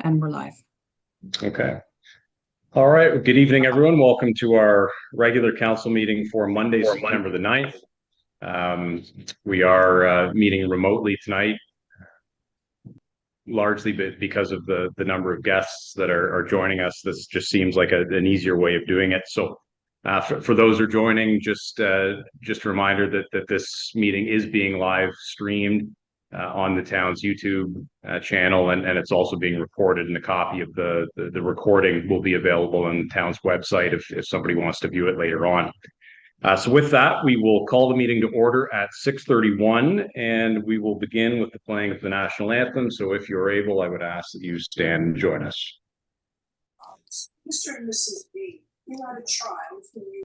and we're live. Okay. All right. Well, good evening, everyone. Welcome to our regular council meeting for Monday, September the 9th. We are meeting remotely tonight, largely because of the number of guests that are joining us. This just seems like an easier way of doing it. So for those who are joining, just a reminder that this meeting is being live streamed on the town's YouTube channel, and it's also being recorded, and a copy of the recording will be available on the town's website if somebody wants to view it later on. So with that, we will call the meeting to order at 6:31, and we will begin with the playing of the national anthem. So if you're able, I would ask that you stand and join us. Mr. and Mrs. B, you had a child who you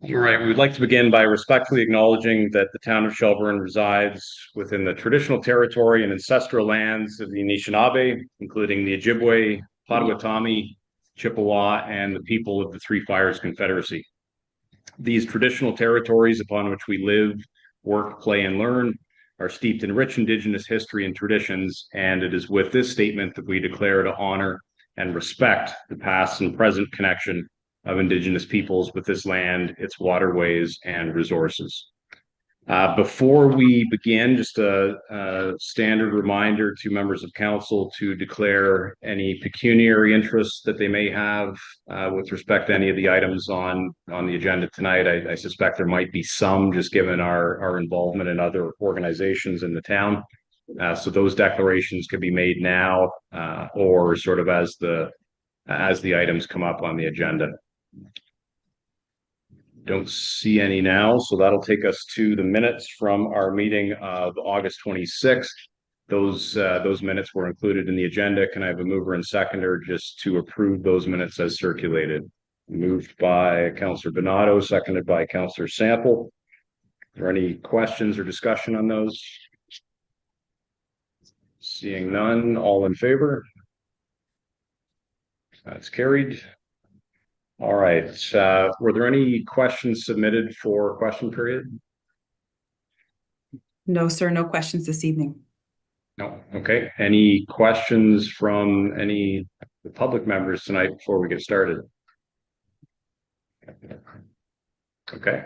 All right, we'd like to begin by respectfully acknowledging that the town of Shelburne resides within the traditional territory and ancestral lands of the Anishinaabe, including the Ojibwe, Potawatomi, Chippewa, and the people of the Three Fires Confederacy. These traditional territories upon which we live, work, play, and learn are steeped in rich Indigenous history and traditions, and it is with this statement that we declare to honor and respect the past and present connection of Indigenous peoples with this land, its waterways, and resources. Before we begin, just a standard reminder to members of council to declare any pecuniary interests that they may have with respect to any of the items on the agenda tonight. I suspect there might be some, just given our involvement in other organizations in the town. So those declarations can be made now or sort of as the items come up on the agenda. Don't see any now, so that'll take us to the minutes from our meeting of August 26th. Those minutes were included in the agenda. Can I have a mover and seconder just to approve those minutes as circulated? Moved by Councillor Donato, seconded by Councillor Sample. Are there any questions or discussion on those? Seeing none, all in favor? That's carried. All right. Were there any questions submitted for question period? No, sir, no questions this evening. No. Okay. Any questions from any public members tonight before we get started? Okay.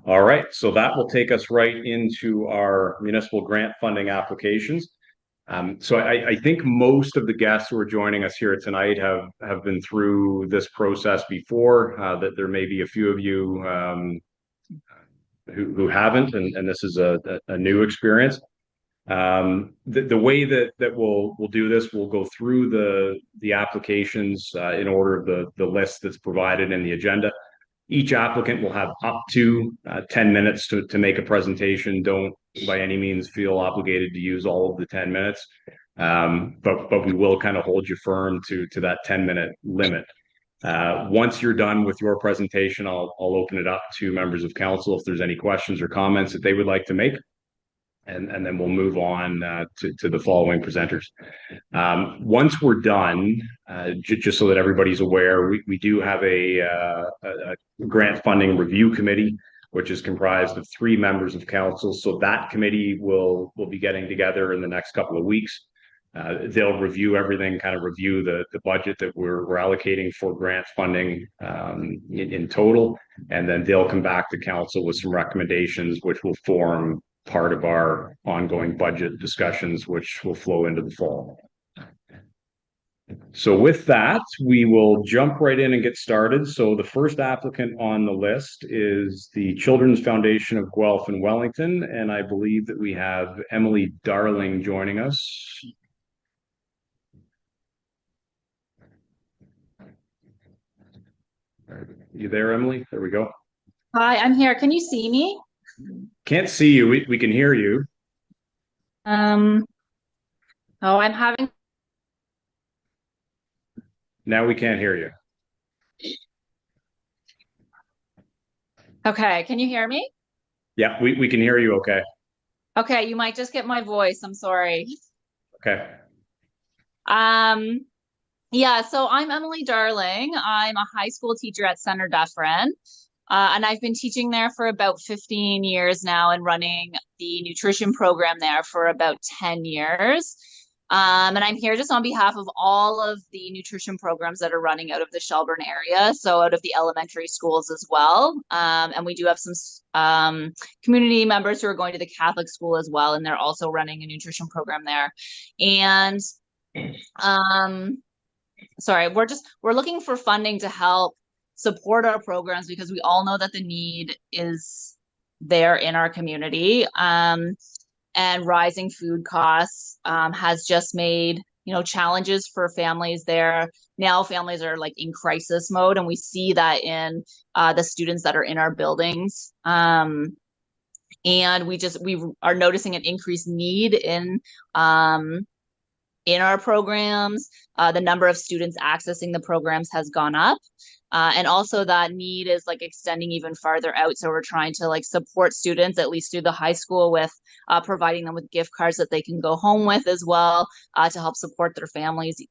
All right. So that will take us right into our municipal grant funding applications. So I think most of the guests who are joining us here tonight have been through this process before, that there may be a few of you who haven't, and this is a new experience. The way that we'll do this, we'll go through the applications in order of the list that's provided in the agenda. Each applicant will have up to 10 minutes to make a presentation. Don't by any means feel obligated to use all of the 10 minutes, but we will kind of hold you firm to that 10-minute limit. Once you're done with your presentation, I'll open it up to members of council if there's any questions or comments that they would like to make. And then we'll move on to the following presenters. Once we're done, just so that everybody's aware, we do have a grant funding review committee, which is comprised of 3 members of council. So that committee will be getting together in the next couple of weeks. They'll review everything, kind of review the budget that we're allocating for grant funding in total, and then they'll come back to council with some recommendations, which will form part of our ongoing budget discussions, which will flow into the fall. So with that, we will jump right in and get started. So the first applicant on the list is the Children's Foundation of Guelph and Wellington, and I believe that we have Emily Darling joining us. You there, Emily? There we go. Hi, I'm here. Can you see me? Can't see you. We can hear you. Oh, I'm having. Now we can't hear you. Okay, can you hear me? Yeah, we can hear you okay. Okay, you might just get my voice. I'm sorry. Okay. Yeah, so I'm Emily Darling. I'm a high school teacher at Center Dufferin. And I've been teaching there for about 15 years now and running the nutrition program there for about 10 years. And I'm here just on behalf of all of the nutrition programs that are running out of the Shelburne area, so out of the elementary schools as well. And we do have some community members who are going to the Catholic school as well, and they're also running a nutrition program there. And sorry, we're looking for funding to help support our programs because we all know that the need is there in our community. And rising food costs has just made, challenges for families there. Now families are like in crisis mode, and we see that in the students that are in our buildings. And we are noticing an increased need in our programs. The number of students accessing the programs has gone up. And also that need is like extending even farther out. So we're trying to like support students, at least through the high school, with providing them with gift cards that they can go home with as well, to help support their families.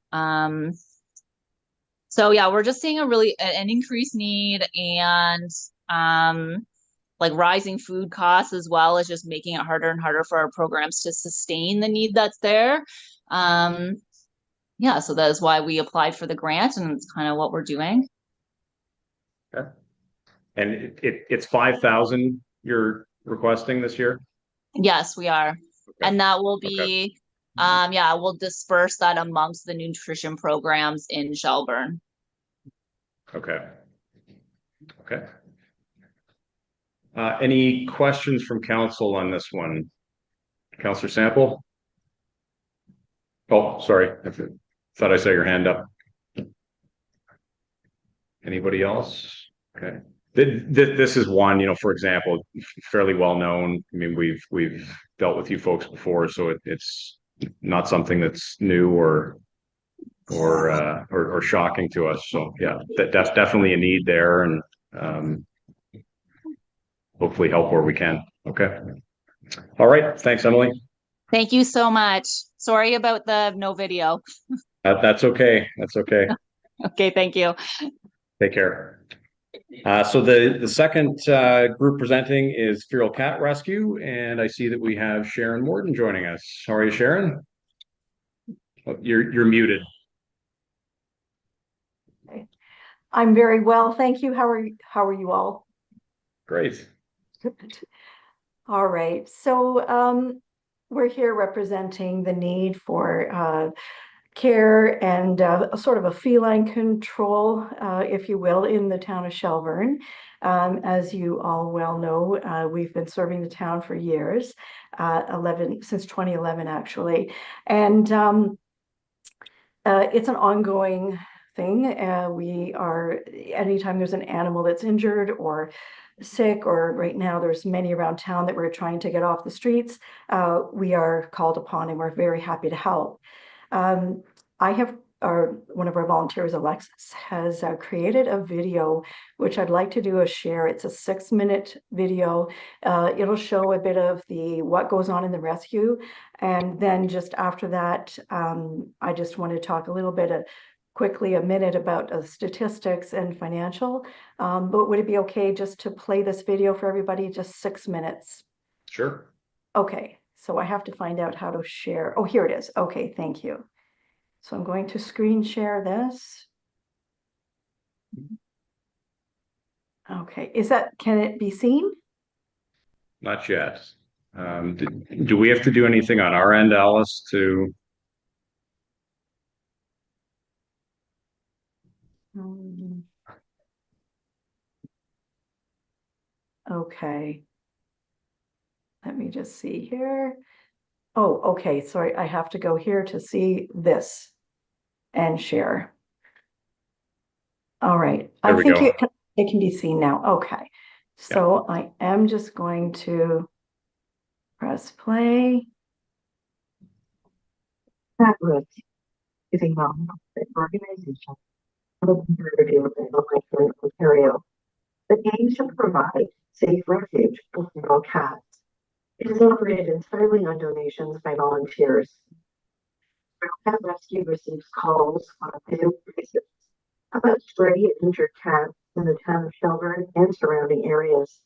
So yeah, we're just seeing an increased need, and like rising food costs as well is just making it harder and harder for our programs to sustain the need that's there. Yeah, so that is why we applied for the grant, and it's kind of what we're doing. Okay. And it's 5,000 you're requesting this year? Yes, we are. Okay. And that will be, okay. We'll disperse that amongst the nutrition programs in Shelburne. Okay. Okay. Any questions from council on this one? Councillor Sample? Oh, sorry. I thought I saw your hand up. Anybody else? Okay. This is one, for example, fairly well known. I mean, we've dealt with you folks before, so it's not something that's new or shocking to us. So yeah, that's definitely a need there, and hopefully help where we can. Okay. All right. Thanks, Emily. Thank you so much. Sorry about the no video. That's okay. That's okay. Okay. Thank you. Take care. So the second group presenting is Feral Cat Rescue, and I see that we have Sharon Morton joining us. How are you, Sharon? Oh, you're muted. I'm very well, thank you. How are you all? Great. All right. So we're here representing the need for care and sort of a feline control, if you will, in the town of Shelburne. As you all well know, we've been serving the town for years, since 2011 actually, and it's an ongoing thing. Anytime there's an animal that's injured or sick, or right now there's many around town that we're trying to get off the streets, we are called upon, and we're very happy to help. I have one of our volunteers, Alexis, has created a video, which I'd like to do a share. It's a 6-minute video. It'll show a bit of what goes on in the rescue. And then just after that, I just want to talk a little bit quickly, a minute about statistics and financial. But would it be okay just to play this video for everybody, just 6 minutes? Sure. Okay, so I have to find out how to share. Oh, here it is. Okay, thank you. So I'm going to screen share this. Okay, can it be seen? Not yet. Do we have to do anything on our end, Alice, to? Okay. Let me just see here. Oh, okay, sorry, I have to go here to see this and share. All right, There I we think go. it can be seen now. Okay, so I am just going to press play. At Risk is a non-profit organization of Ontario that aims to provide safe refuge for feral cats. It is operated entirely on donations by volunteers. Feral Cat Rescue receives calls on a daily basis about stray and injured cats in the town of Shelburne and surrounding areas.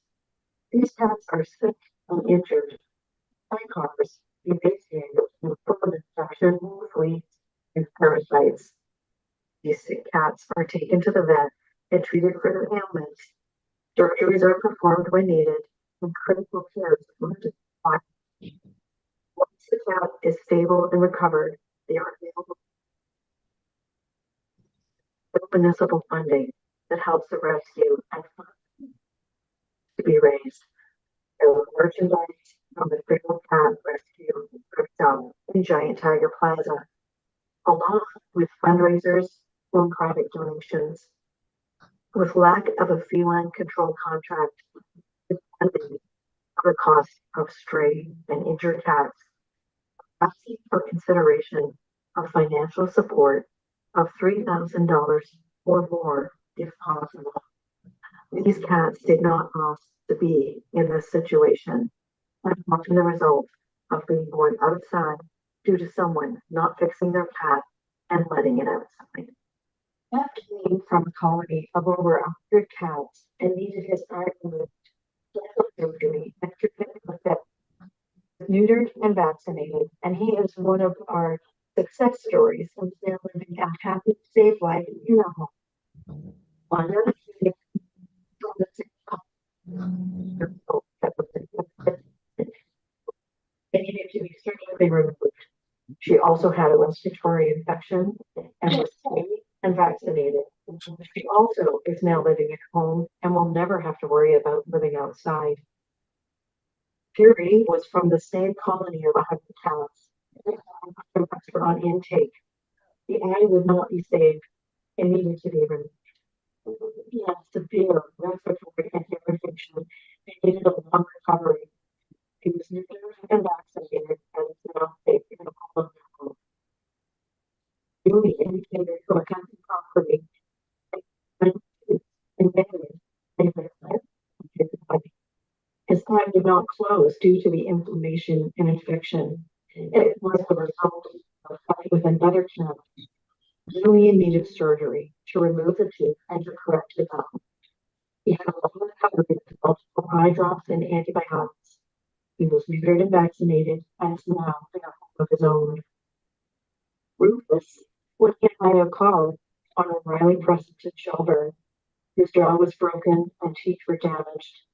These cats are sick and injured by cars, emaciated, and full of infection, fleas, and parasites. These sick cats are taken to the vet and treated for their ailments. Surgeries are performed when needed, and critical care is provided. Once the cat is stable and recovered, they are available for municipal funding that helps the rescue and funds to be raised. There was merchandise from the Feral Cat Rescue Shop in Giant Tiger Plaza, along with fundraisers and private donations. With lack of a feline control contract, funding the cost of stray and injured cats, asking for consideration of financial support of $3,000 or more if possible. These cats did not ask to be in this situation, and often the result of being born outside due to someone not fixing their cat and letting it outside. Cat came from a colony of over 100 cats and needed his eye removed, surgery, and treatment with vet. Neutered and vaccinated, and he is one of our success stories since they're living a happy, safe life in a home. One of the they needed to be surgically removed. She also had a respiratory infection and was safe and vaccinated. She also is now living at home and will never have to worry about living outside. Fury was from the same colony of 100 cats on intake. The eye would not be saved and needed to be removed. He had severe respiratory and hair infection and needed a long recovery. He was neutered and vaccinated and is now safe in a home. Newly indicated to a county property his eye did not close due to the inflammation and infection. It was the result of fight with another cat. Julian needed surgery to remove the tooth and to correct his eye. He had a long recovery with multiple eye drops and antibiotics. He was neutered and vaccinated and is now in a home of his own. Rufus was hit by a car on O'Reilly Crescent in Shelburne. His jaw was broken and teeth were damaged.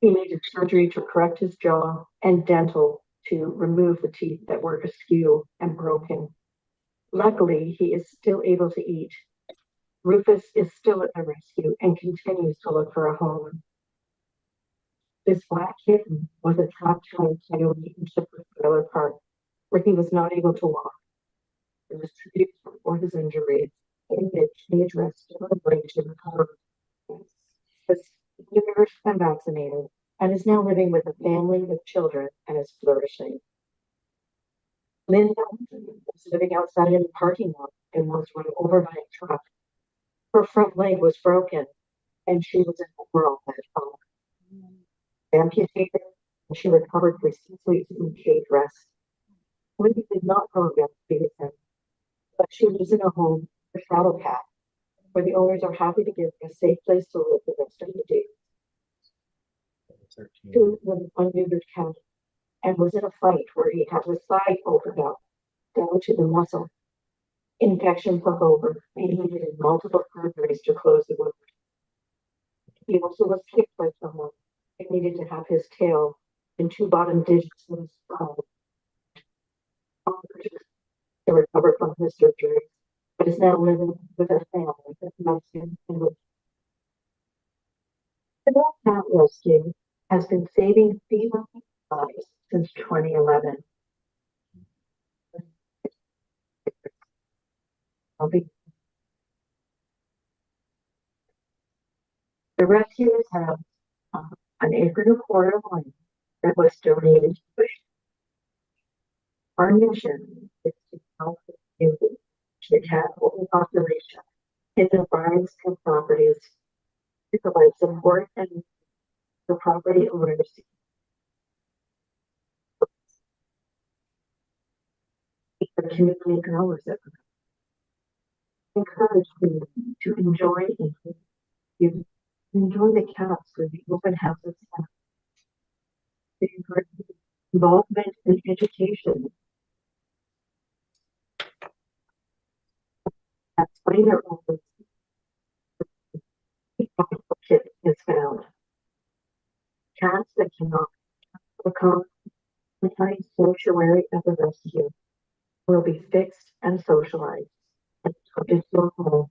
He needed surgery to correct his jaw and dental to remove the teeth that were askew and broken. Luckily, he is still able to eat. Rufus is still at the rescue and continues to look for a home. This black kitten was trapped by a coyote in Shepherd Trailer Park, where he was not able to walk. He was treated for his injuries, and he addressed the brain to recover. Was neutered and vaccinated, and is now living with a family with children and is flourishing. Linda was living outside in the parking lot and was run over by a truck. Her front leg was broken, and she was in the world that amputated, and she recovered for 6 weeks in paid rest. Wendy did not go to Davidson, but she lives in a home for Shadow Cat, where the owners are happy to give her a safe place to live the rest of the day. She was an unneutered cat and was in a fight where he had his side opened up down to the muscle. Infection took over, and he needed multiple surgeries to close the wound. He also was kicked by someone and needed to have his tail and 2 bottom digits of his skull to recover from his surgery, but is now living with a family that loves him and with him. The Dog Cat Rescue has been saving feline lives since 2011. The rescuers have an acre and a quarter of land that was donated to Bush. Our mission is to help the community, the cat population, in the farms and properties, to provide support and the property owners. The community acknowledges it. Encourage them to enjoy the cats through the open houses. To encourage involvement in education. That's why their open is found. Cats that cannot become the sanctuary of the rescue will be fixed and socialized and adopted to a home.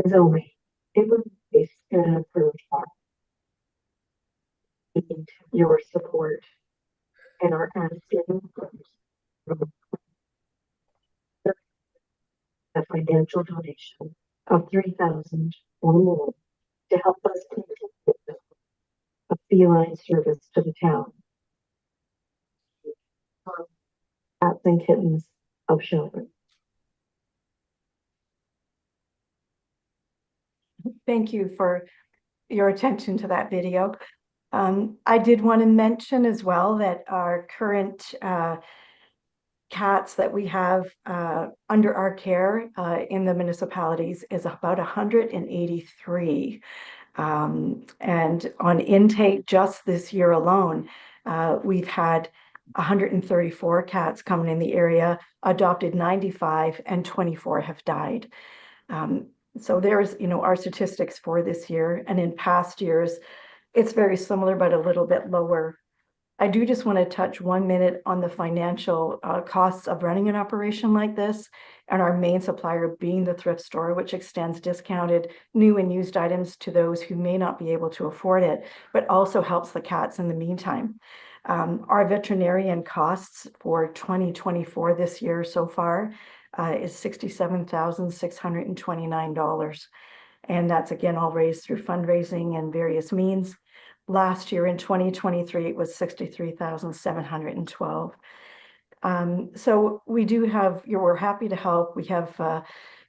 As only it will be an approved farm. We need your support and our asking a financial donation of $3,000 or more to help us continue a feline service to the town. Cats and kittens of Shelburne. Thank you for your attention to that video. I did want to mention as well that our current cats that we have under our care in the municipalities is about 183. And on intake just this year alone, we've had 134 cats coming in the area, adopted 95, and 24 have died. So there's, our statistics for this year, and in past years, it's very similar, but a little bit lower. I do just want to touch 1 minute on the financial costs of running an operation like this, and our main supplier being the thrift store, which extends discounted new and used items to those who may not be able to afford it, but also helps the cats in the meantime. Our veterinarian costs for 2024 this year so far is $67,629. And that's again all raised through fundraising and various means. Last year in 2023, it was $63,712. So we do have, we're happy to help. We have,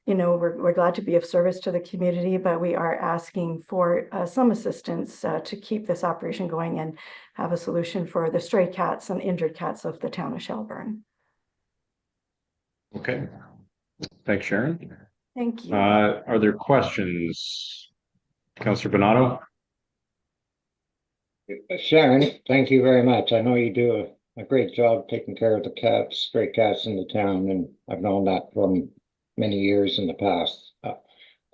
we're glad to be of service to the community, but we are asking for some assistance to keep this operation going and have a solution for the stray cats and injured cats of the town of Shelburne. Okay. Thanks, Sharon. Thank you. Are there questions? Councillor Donato? Sharon, thank you very much. I know you do a great job taking care of the cats, stray cats in the town, and I've known that from many years in the past.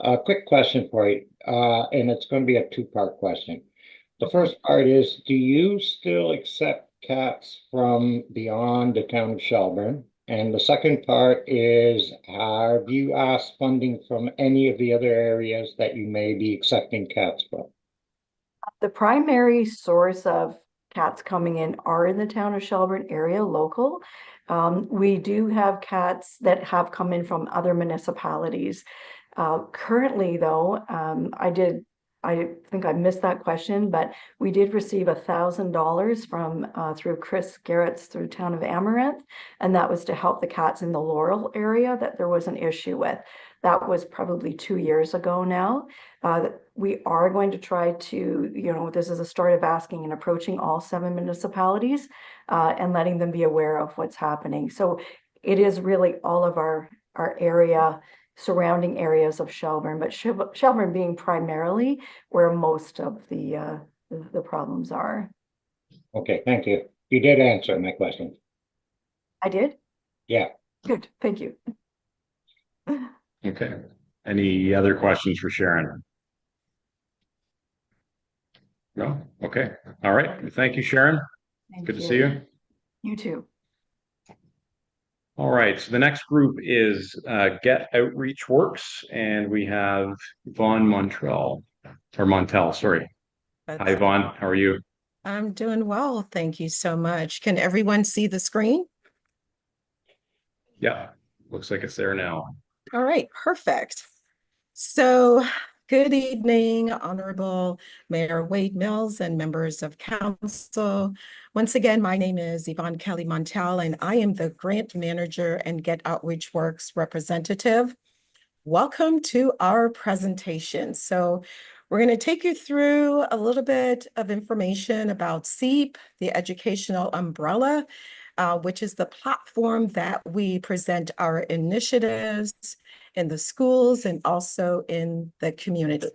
A quick question for you, and it's going to be a 2-part question. The first part is, do you still accept cats from beyond the town of Shelburne? And the second part is, have you asked funding from any of the other areas that you may be accepting cats from? The primary source of cats coming in are in the town of Shelburne area, local. We do have cats that have come in from other municipalities. Currently, though, I did I think I missed that question, but we did receive $1,000 from through Chris Garrett's through Town of Amaranth, and that was to help the cats in the Laurel area that there was an issue with. That was probably 2 years ago now. We are going to try to, this is a start of asking and approaching all 7 municipalities and letting them be aware of what's happening. So it is really all of our area, surrounding areas of Shelburne, but Shelburne being primarily where most of the problems are. Okay, thank you. You did answer my question. I did? Yeah. Good, thank you. Okay. Any other questions for Sharon? No? Okay. All right. Thank you, Sharon. Thank Good to see you. You too. All right. So the next group is Get Outreach Works, and we have Yvonne Montel, sorry. Hi, Yvonne. How are you? I'm doing well. Thank you so much. Can everyone see the screen? Yeah. Looks like it's there now. All right, perfect. So good evening, Honorable Mayor Wade Mills and members of council. Once again, my name is Yvonne Kelly Montel, and I am the grant manager and Get Outreach Works representative. Welcome to our presentation. So we're going to take you through a little bit of information about SEEP, the educational umbrella, which is the platform that we present our initiatives in the schools and also in the community.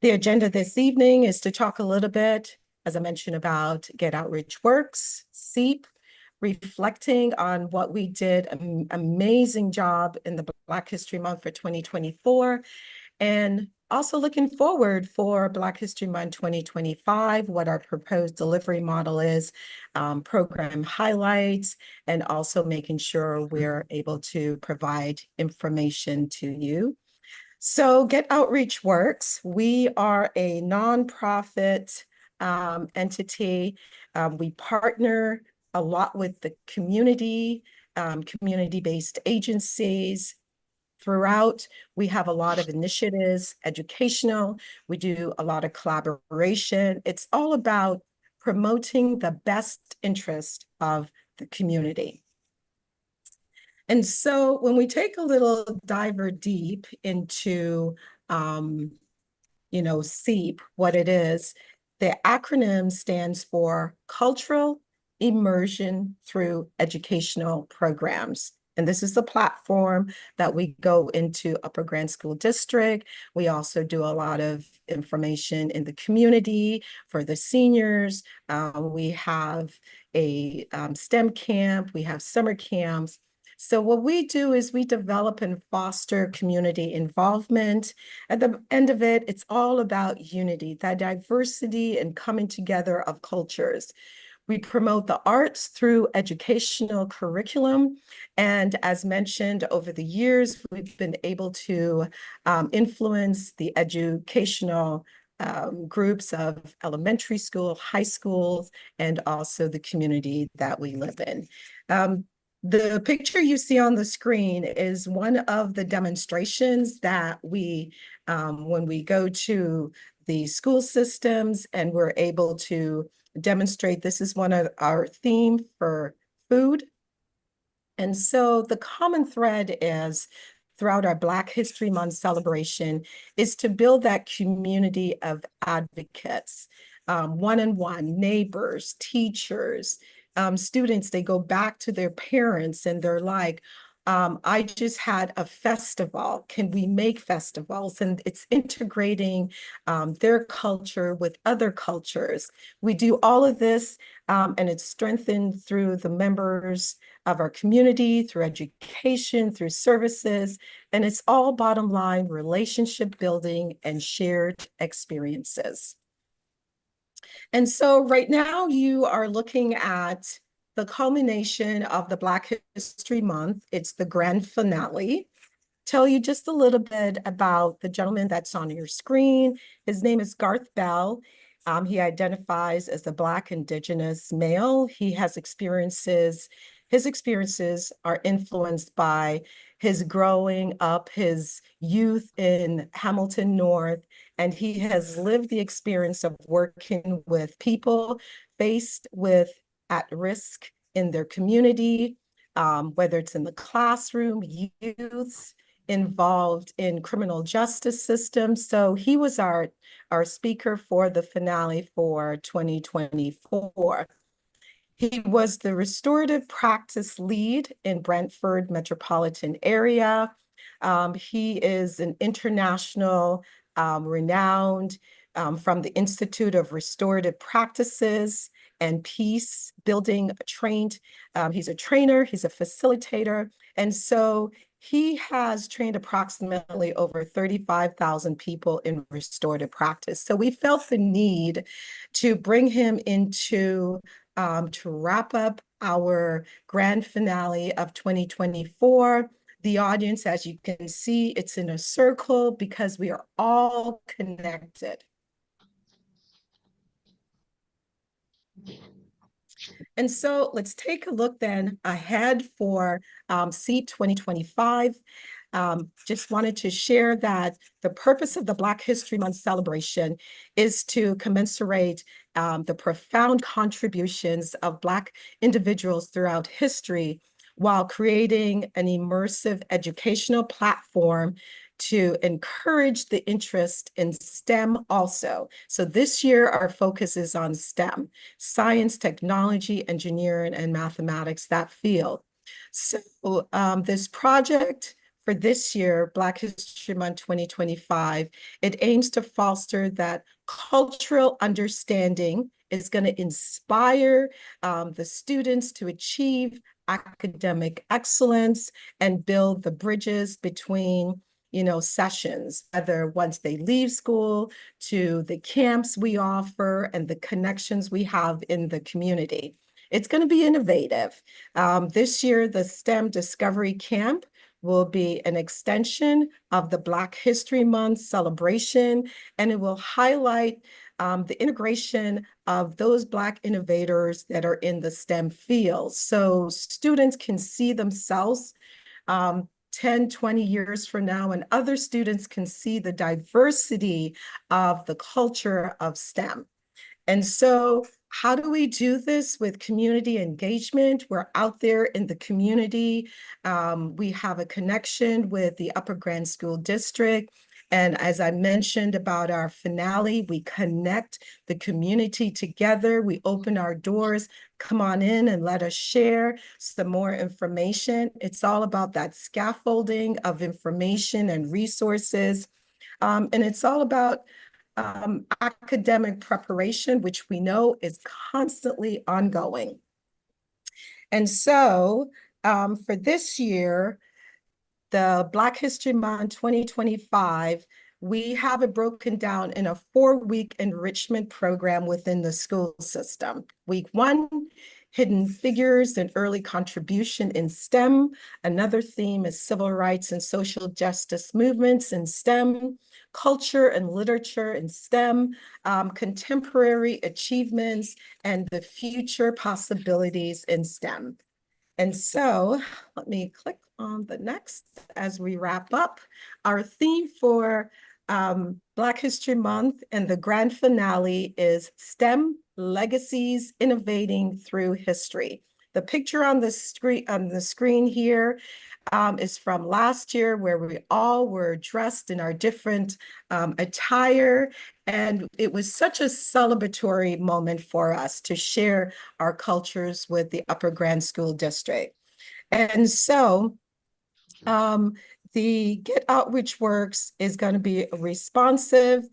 The agenda this evening is to talk a little bit, as I mentioned, about Get Outreach Works, SEEP, reflecting on what we did, an amazing job in the Black History Month for 2024, and also looking forward for Black History Month 2025, what our proposed delivery model is, program highlights, and also making sure we're able to provide information to you. So Get Outreach Works, we are a nonprofit entity. We partner a lot with the community, community-based agencies. Throughout, we have a lot of initiatives, educational. We do a lot of collaboration. It's all about promoting the best interest of the community. And so when we take a little diver deep into, SEEP, what it is, the acronym stands for Cultural Immersion Through Educational Programs. And this is the platform that we go into Upper Grand School District. We also do a lot of information in the community for the seniors. We have a STEM camp. We have summer camps. So what we do is we develop and foster community involvement. At the end of it, it's all about unity, that diversity and coming together of cultures. We promote the arts through educational curriculum. And as mentioned, over the years, we've been able to influence the educational groups of elementary school, high schools, and also the community that we live in. The picture you see on the screen is one of the demonstrations that we, when we go to the school systems and we're able to demonstrate, this is one of our theme for food. And so the common thread is throughout our Black History Month celebration is to build that community of advocates, one-on-one, neighbors, teachers, students. They go back to their parents and they're like, I just had a festival. Can we make festivals? And it's integrating their culture with other cultures. We do all of this and it's strengthened through the members of our community, through education, through services, and it's all bottom line relationship building and shared experiences. And so right now you are looking at the culmination of the Black History Month. It's the grand finale. Tell you just a little bit about the gentleman that's on your screen. His name is Garth Bell. He identifies as a Black Indigenous male. He has experiences his experiences are influenced by his growing up, his youth in Hamilton North, and he has lived the experience of working with people faced with at risk in their community, whether it's in the classroom, youths involved in criminal justice systems. So he was our speaker for the finale for 2024. He was the restorative practice lead in Brantford metropolitan area. He is an international renowned from the Institute of Restorative Practices and Peace Building trained. He's a trainer, he's a facilitator. And so he has trained approximately over 35,000 people in restorative practice. So we felt the need to bring him into to wrap up our grand finale of 2024. The audience, as you can see, it's in a circle because we are all connected. And so let's take a look then ahead for SEAP 2025. Just wanted to share that the purpose of the Black History Month celebration is to commemorate the profound contributions of Black individuals throughout history while creating an immersive educational platform to encourage the interest in STEM also. So this year, our focus is on STEM, science, technology, engineering, and mathematics, that field. So this project for this year, Black History Month 2025, it aims to foster that cultural understanding is going to inspire the students to achieve academic excellence and build the bridges between sessions, whether once they leave school to the camps we offer and the connections we have in the community. It's going to be innovative. This year, the STEM Discovery Camp will be an extension of the Black History Month celebration, and it will highlight the integration of those Black innovators that are in the STEM field. So students can see themselves 10, 20 years from now, and other students can see the diversity of the culture of STEM. And so how do we do this with community engagement? We're out there in the community. We have a connection with the Upper Grand School District. And as I mentioned about our finale, we connect the community together. We open our doors. Come on in and let us share some more information. It's all about that scaffolding of information and resources. And it's all about academic preparation, which we know is constantly ongoing. And so for this year, the Black History Month 2025, we have it broken down in a 4-week enrichment program within the school system. Week 1, hidden figures and early contribution in STEM. Another theme is civil rights and social justice movements in STEM, culture and literature in STEM, contemporary achievements, and the future possibilities in STEM. And so let me click on the next as we wrap up. Our theme for Black History Month and the grand finale is STEM Legacies Innovating Through History. The picture on the screen here is from last year, where we all were dressed in our different attire. And it was such a celebratory moment for us to share our cultures with the Upper Grand School District. And so the Get Outreach Works is going to be responsive.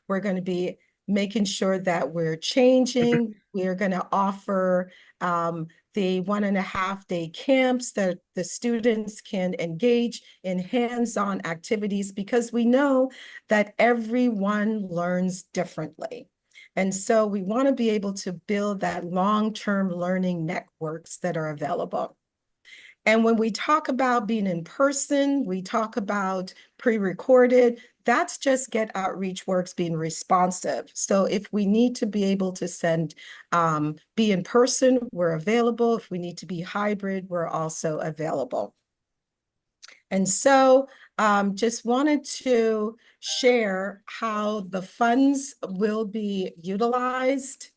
We're going to be making sure that we're changing. We're going to offer the 1.5-day camps that the students can engage in hands-on activities, because we know that everyone learns differently. And so we want to be able to build that long-term learning networks that are available. And when we talk about being in person, we talk about pre-recorded, that's just Get Outreach Works being responsive. So if we need to be able to be in person, we're available. If we need to be hybrid, we're also available. And so just wanted to share how the funds will be utilized.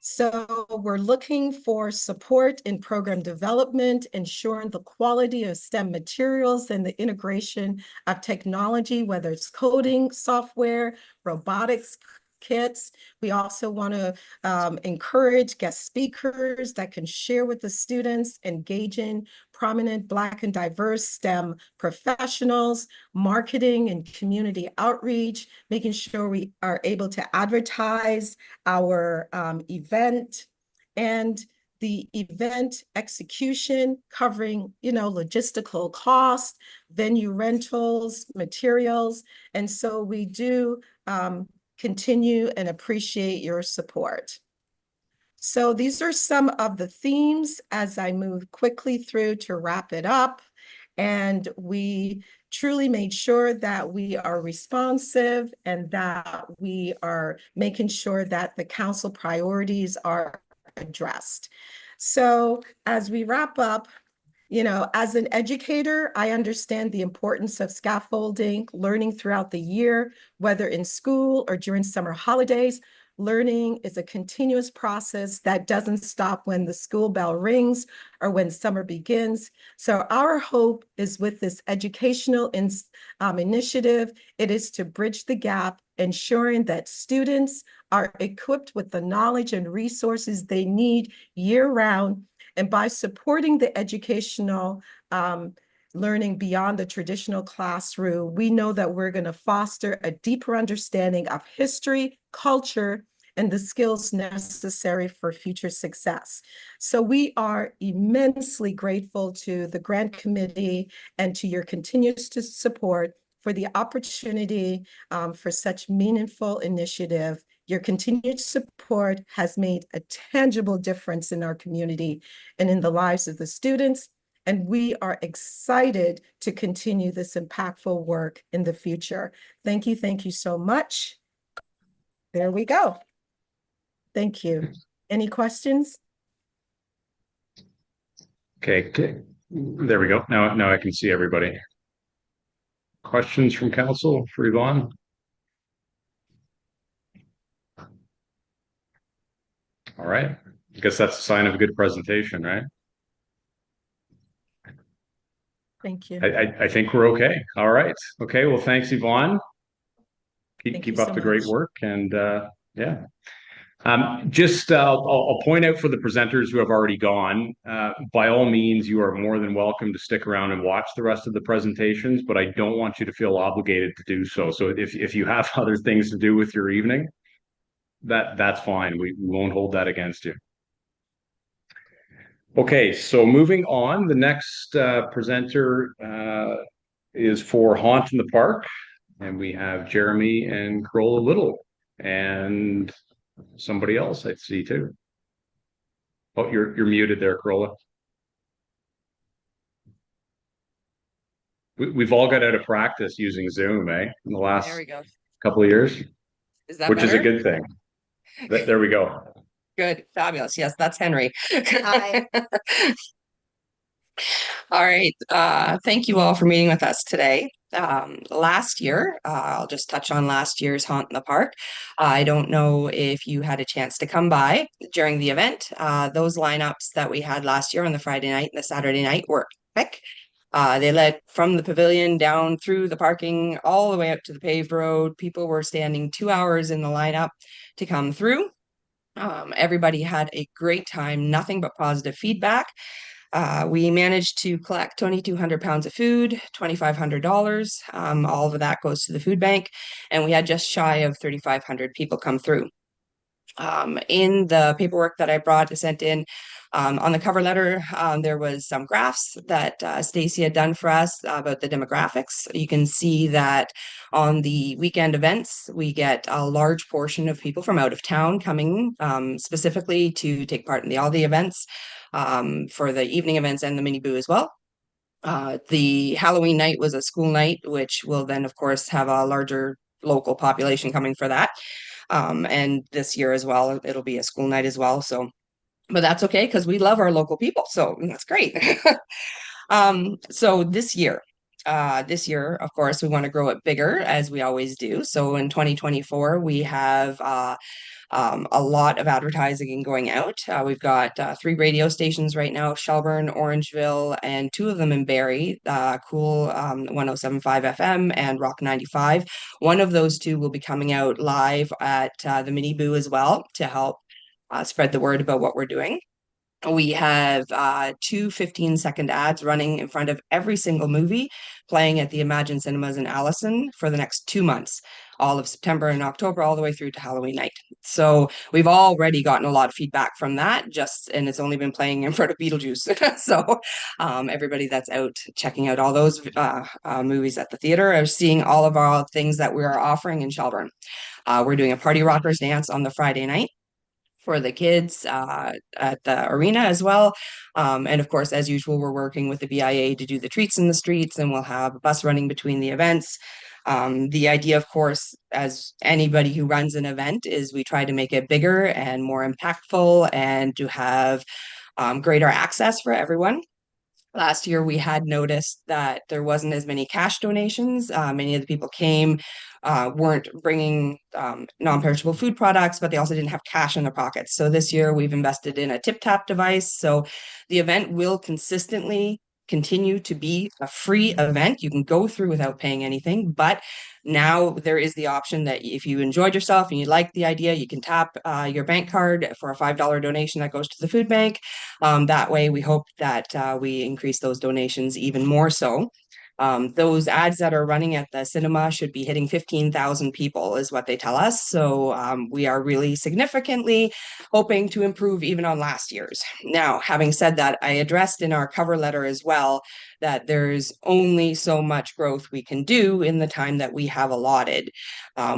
So we're looking for support in program development, ensuring the quality of STEM materials and the integration of technology, whether it's coding, software, robotics kits. We also want to encourage guest speakers that can share with the students, engaging prominent Black and diverse STEM professionals, marketing and community outreach, making sure we are able to advertise our event, and the event execution covering, logistical costs, venue rentals, materials. And so we do continue and appreciate your support. So these are some of the themes as I move quickly through to wrap it up. And we truly made sure that we are responsive and that we are making sure that the council priorities are addressed. So as we wrap up, as an educator, I understand the importance of scaffolding, learning throughout the year, whether in school or during summer holidays. Learning is a continuous process that doesn't stop when the school bell rings or when summer begins. So our hope is with this educational initiative, it is to bridge the gap, ensuring that students are equipped with the knowledge and resources they need year-round. And by supporting the educational learning beyond the traditional classroom, we know that we're going to foster a deeper understanding of history, culture, and the skills necessary for future success. So we are immensely grateful to the grant committee and to your continuous support for the opportunity for such meaningful initiative. Your continued support has made a tangible difference in our community and in the lives of the students, and we are excited to continue this impactful work in the future. Thank you so much. There we go. Thank you. Any questions? Okay. There we go. Now I can see everybody. Questions from council for Yvonne? All right. I guess that's a sign of a good presentation, right? Thank you. I think we're okay. All right. Okay. Well, thanks, Yvonne. Thank you Keep up so the great much. work, and yeah. I'll point out for the presenters who have already gone, by all means, you are more than welcome to stick around and watch the rest of the presentations, but I don't want you to feel obligated to do so. So if you have other things to do with your evening, that's fine. We won't hold that against you. Okay, so moving on, the next presenter is for Haunt in the Park, and we have Jeremy and Corolla Little, and somebody else I see too. Oh, you're muted there, Corolla. We've all got out of practice using Zoom, in the last There we go. couple of years, Is that which is a better? good thing. There we go. Good. Fabulous. Yes, that's Henry. Hi. All right. Thank you all for meeting with us today. Last year, I'll just touch on last year's Haunt in the Park. I don't know if you had a chance to come by during the event. Those lineups that we had last year on the Friday night and the Saturday night were epic. They led from the pavilion down through the parking all the way up to the paved road. People were standing 2 hours in the lineup to come through. Everybody had a great time, nothing but positive feedback. We managed to collect 2,200 pounds of food, $2,500. All of that goes to the food bank, and we had just shy of 3,500 people come through. In the paperwork that I sent in, on the cover letter, there was some graphs that Stacy had done for us about the demographics. You can see that on the weekend events, we get a large portion of people from out of town coming specifically to take part in the Aldi events, for the evening events and the mini boo as well. The Halloween night was a school night, which will then, of course, have a larger local population coming for that. And this year as well, it'll be a school night as well. So, but that's okay because we love our local people. So that's great. So this year, of course, we want to grow it bigger as we always do. So in 2024, we have a lot of advertising going out. We've got 3 radio stations right now: Shelburne, Orangeville, and 2 of them in Barrie, Cool 107.5 FM and Rock 95. One of those 2 will be coming out live at the Mini Boo as well to help spread the word about what we're doing. We have 2 15-second ads running in front of every single movie playing at the Imagine Cinemas in Allison for the next 2 months, all of September and October, all the way through to Halloween night. So we've already gotten a lot of feedback from that, and it's only been playing in front of Beetlejuice. So everybody that's out checking out all those movies at the theater are seeing all of our things that we are offering in Shelburne. We're doing a Party Rockers dance on the Friday night for the kids at the arena as well. And of course, as usual, we're working with the BIA to do the treats in the streets, and we'll have a bus running between the events. The idea, of course, as anybody who runs an event, is we try to make it bigger and more impactful and to have greater access for everyone. Last year, we had noticed that there wasn't as many cash donations. Many of the people came, weren't bringing non-perishable food products, but they also didn't have cash in their pockets. So this year, we've invested in a tip-tap device. So the event will consistently continue to be a free event. You can go through without paying anything, but now there is the option that if you enjoyed yourself and you like the idea, you can tap your bank card for a $5 donation that goes to the food bank. That way, we hope that we increase those donations even more so. Those ads that are running at the cinema should be hitting 15,000 people is what they tell us. So we are really significantly hoping to improve even on last year's. Now, having said that, I addressed in our cover letter as well that there's only so much growth we can do in the time that we have allotted.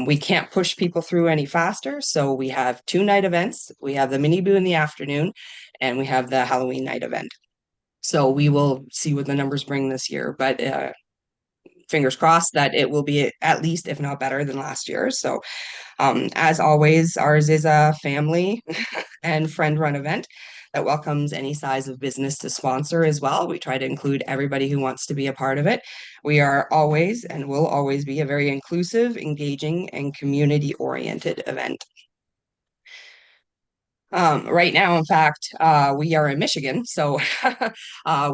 We can't push people through any faster. So we have 2 night events. We have the Mini Boo in the afternoon, and we have the Halloween night event. So we will see what the numbers bring this year, but fingers crossed that it will be at least, if not better than last year. So as always, ours is a family and friend run event that welcomes any size of business to sponsor as well. We try to include everybody who wants to be a part of it. We are always and will always be a very inclusive, engaging, and community-oriented event. Right now, in fact, we are in Michigan, so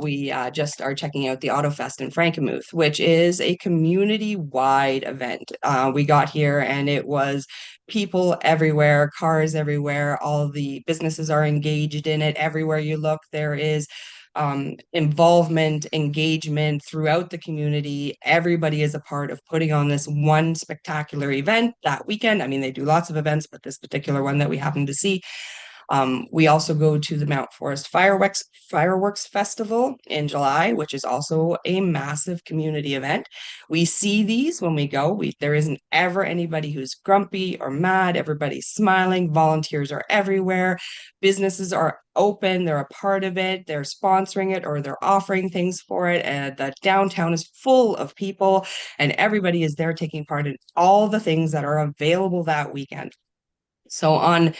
we just are checking out the AutoFest in Frankenmuth, which is a community-wide event. We got here and it was people everywhere, cars everywhere, all the businesses are engaged in it. Everywhere you look, there is involvement, engagement throughout the community. Everybody is a part of putting on this one spectacular event that weekend. I mean, they do lots of events, but this particular one that we happen to see. We also go to the Mount Forest Fireworks Festival in July, which is also a massive community event. We see these when we go. There isn't ever anybody who's grumpy or mad. Everybody's smiling. Volunteers are everywhere. Businesses are open. They're a part of it. They're sponsoring it or they're offering things for it. And the downtown is full of people and everybody is there taking part in all the things that are available that weekend. So on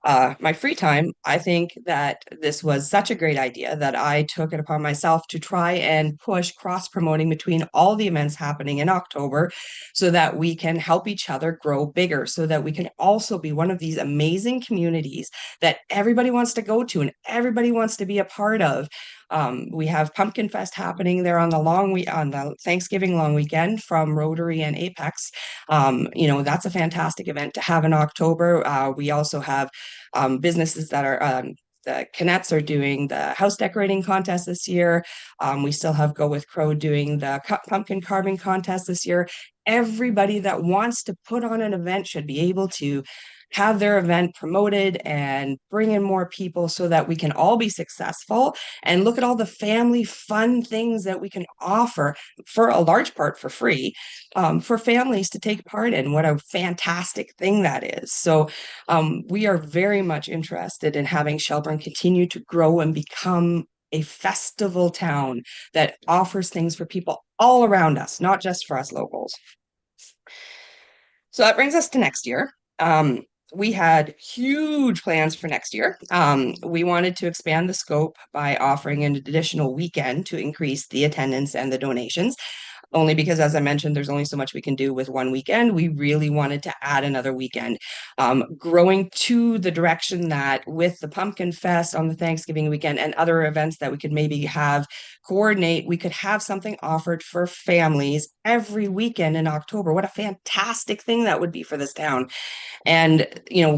my free time, I think that this was such a great idea that I took it upon myself to try and push cross-promoting between all the events happening in October so that we can help each other grow bigger, so that we can also be one of these amazing communities that everybody wants to go to and everybody wants to be a part of. We have Pumpkin Fest happening there on the Thanksgiving long weekend from Rotary and Apex. That's a fantastic event to have in October. We also have businesses that are the Canettes are doing the house decorating contest this year. We still have Go With Crow doing the pumpkin carving contest this year. Everybody that wants to put on an event should be able to have their event promoted and bring in more people so that we can all be successful, and look at all the family fun things that we can offer for a large part for free, for families to take part in. What a fantastic thing that is. So we are very much interested in having Shelburne continue to grow and become a festival town that offers things for people all around us, not just for us locals. So that brings us to next year. We had huge plans for next year. We wanted to expand the scope by offering an additional weekend to increase the attendance and the donations. Only because, as I mentioned, there's only so much we can do with one weekend. We really wanted to add another weekend, growing to the direction that with the Pumpkin Fest on the Thanksgiving weekend and other events that we could maybe have coordinate, we could have something offered for families every weekend in October. What a fantastic thing that would be for this town. And,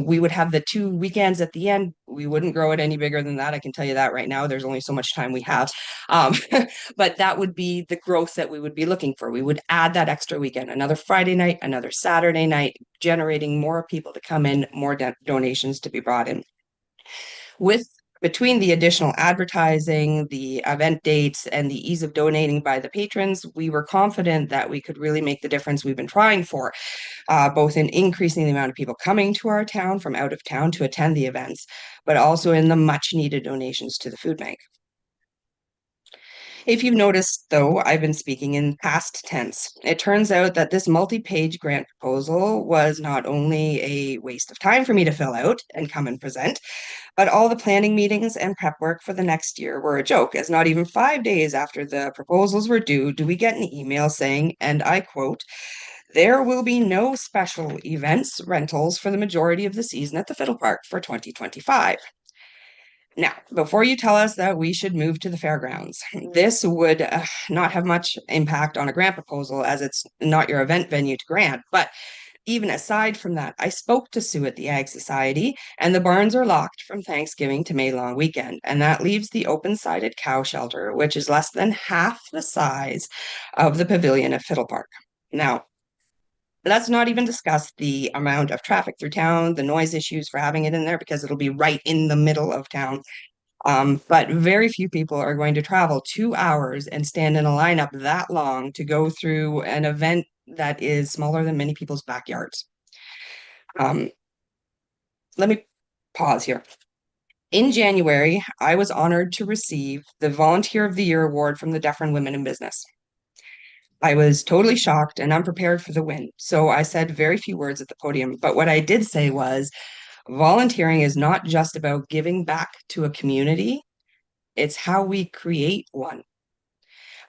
we would have the 2 weekends at the end. We wouldn't grow it any bigger than that. I can tell you that right now. There's only so much time we have. But that would be the growth that we would be looking for. We would add that extra weekend, another Friday night, another Saturday night, generating more people to come in, more donations to be brought in. Between the additional advertising, the event dates, and the ease of donating by the patrons, we were confident that we could really make the difference we've been trying for, both in increasing the amount of people coming to our town from out of town to attend the events, but also in the much needed donations to the food bank. If you've noticed, though, I've been speaking in past tense. It turns out that this multi-page grant proposal was not only a waste of time for me to fill out and come and present, but all the planning meetings and prep work for the next year were a joke, as not even 5 days after the proposals were due, do we get an email saying, and I quote, "There will be no special events rentals for the majority of the season at the Fiddle Park for 2025. Now, before you tell us that we should move to the fairgrounds, this would not have much impact on a grant proposal, as it's not your event venue to grant. But even aside from that, I spoke to Sue at the Ag Society, and the barns are locked from Thanksgiving to May long weekend. And that leaves the open-sided cow shelter, which is less than half the size of the pavilion at Fiddle Park. Now, let's not even discuss the amount of traffic through town, the noise issues for having it in there, because it'll be right in the middle of town. But very few people are going to travel 2 hours and stand in a lineup that long to go through an event that is smaller than many people's backyards. Let me pause here. In January, I was honored to receive the Volunteer of the Year award from the Dufferin Women in Business. I was totally shocked and unprepared for the win, so I said very few words at the podium. But what I did say was, volunteering is not just about giving back to a community, it's how we create one.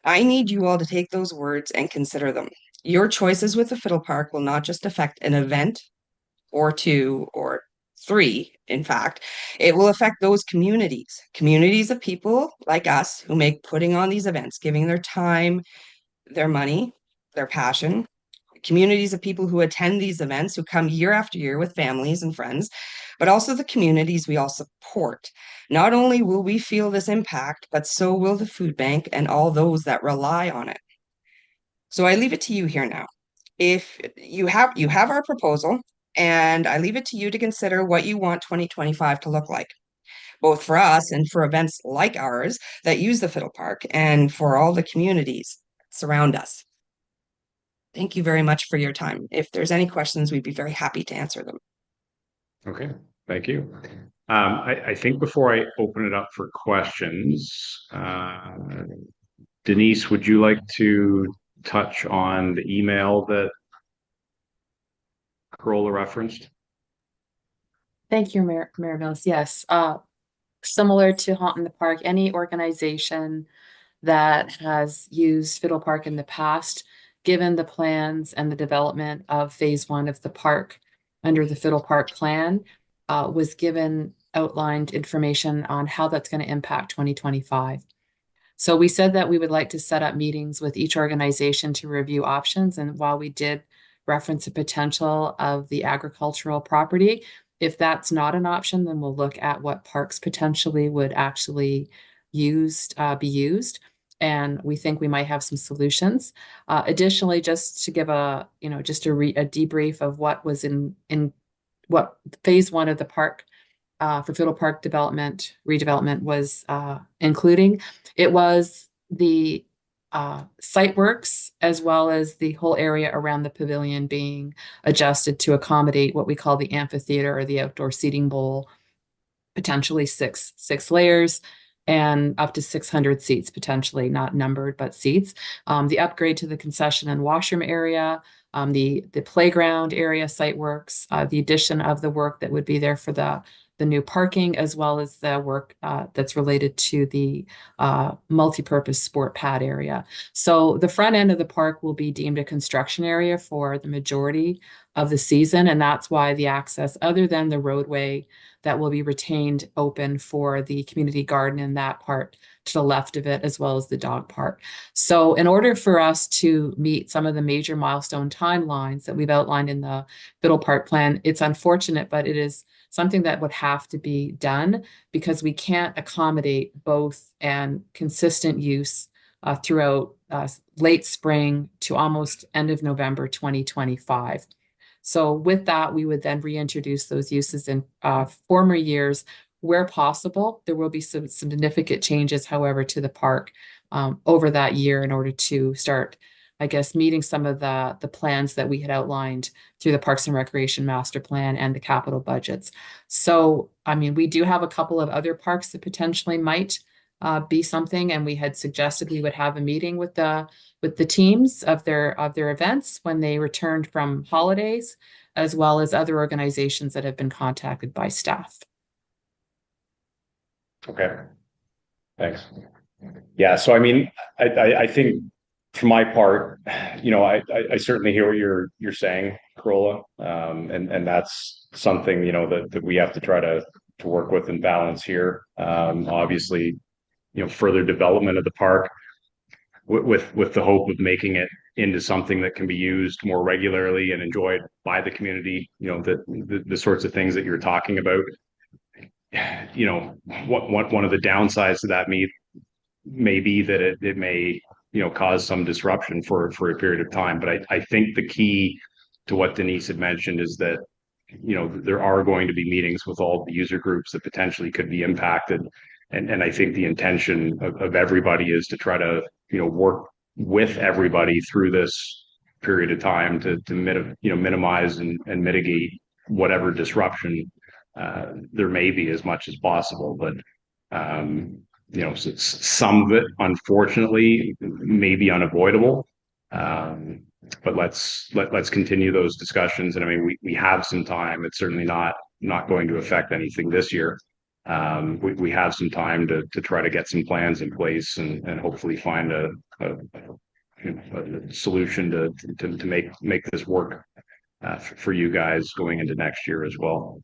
I need you all to take those words and consider them. Your choices with the Fiddle Park will not just affect an event or 2 or 3, in fact, it will affect those communities of people like us who make putting on these events, giving their time, their money, their passion, communities of people who attend these events, who come year after year with families and friends, but also the communities we all support. Not only will we feel this impact, but so will the food bank and all those that rely on it. So I leave it to you here now. If you have our proposal, and I leave it to you to consider what you want 2025 to look like, both for us and for events like ours that use the Fiddle Park, and for all the communities surround us. Thank you very much for your time. If there's any questions, we'd be very happy to answer them. Okay, thank you. I think before I open it up for questions, Denise, would you like to touch on the email that Carola referenced? Thank you, Mayor Mills. Yes, similar to Haunt in the Park, any organization that has used Fiddle Park in the past, given the plans and the development of phase 1 of the park under the Fiddle Park plan, was given outlined information on how that's going to impact 2025. So we said that we would like to set up meetings with each organization to review options. And while we did reference the potential of the agricultural property, if that's not an option, then we'll look at what parks potentially would actually be used. And we think we might have some solutions. Additionally, just to give a debrief of what was what phase one of the park for Fiddle Park redevelopment was including. It was the site works as well as the whole area around the pavilion being adjusted to accommodate what we call the amphitheater or the outdoor seating bowl, potentially six layers and up to 600 seats, potentially not numbered, but seats. The upgrade to the concession and washroom area, the playground area site works, the addition of the work that would be there for the new parking, as well as the work that's related to the multi-purpose sport pad area. So the front end of the park will be deemed a construction area for the majority of the season, and that's why the access, other than the roadway that will be retained open for the community garden in that part to the left of it, as well as the dog park. So in order for us to meet some of the major milestone timelines that we've outlined in the Fiddle Park plan, it's unfortunate, but it is something that would have to be done because we can't accommodate both and consistent use throughout late spring to almost end of November 2025. So with that, we would then reintroduce those uses in former years. Where possible, there will be some significant changes, however, to the park over that year in order to start, I guess, meeting some of the plans that we had outlined through the Parks and Recreation Master Plan and the capital budgets. So, I mean, we do have a couple of other parks that potentially might be something, and we had suggested we would have a meeting with the teams of their events when they returned from holidays, as well as other organizations that have been contacted by staff. Okay, thanks. Yeah, so I mean, I think for my part, you know, I certainly hear what you're saying, Carola, and that's something, you know, that we have to try to work with and balance here. Obviously, you know, further development of the park with the hope of making it into something that can be used more regularly and enjoyed by the community. You know, the sorts of things that you're talking about. You know, one of the downsides to that may be that it may, you know, cause some disruption for a period of time. But I think the key to what Denise had mentioned is that, you know, there are going to be meetings with all the user groups that potentially could be impacted. And I think the intention of everybody is to try to, you know, work with everybody through this period of time to minimize and mitigate whatever disruption there may be as much as possible. But you know, some of it, unfortunately, may be unavoidable. But let's continue those discussions. And I mean, we have some time. It's certainly not going to affect anything this year. We have some time to try to get some plans in place and hopefully find a solution to make this work for you guys going into next year as well.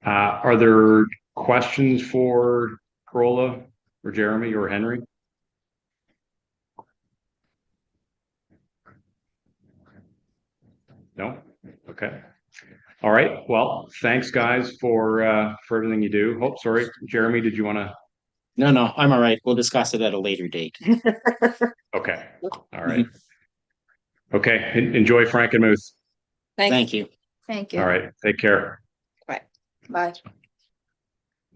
Are there questions for Carola or Jeremy or Henry? No? Okay. All right. Well, thanks guys for everything you do. Oh, sorry. Jeremy, did you want to? No, I'm all right. We'll discuss it at a later date. Okay. All right. Okay. Enjoy Frankenmuth. Thank you. Thank you. All right. Take care. Bye.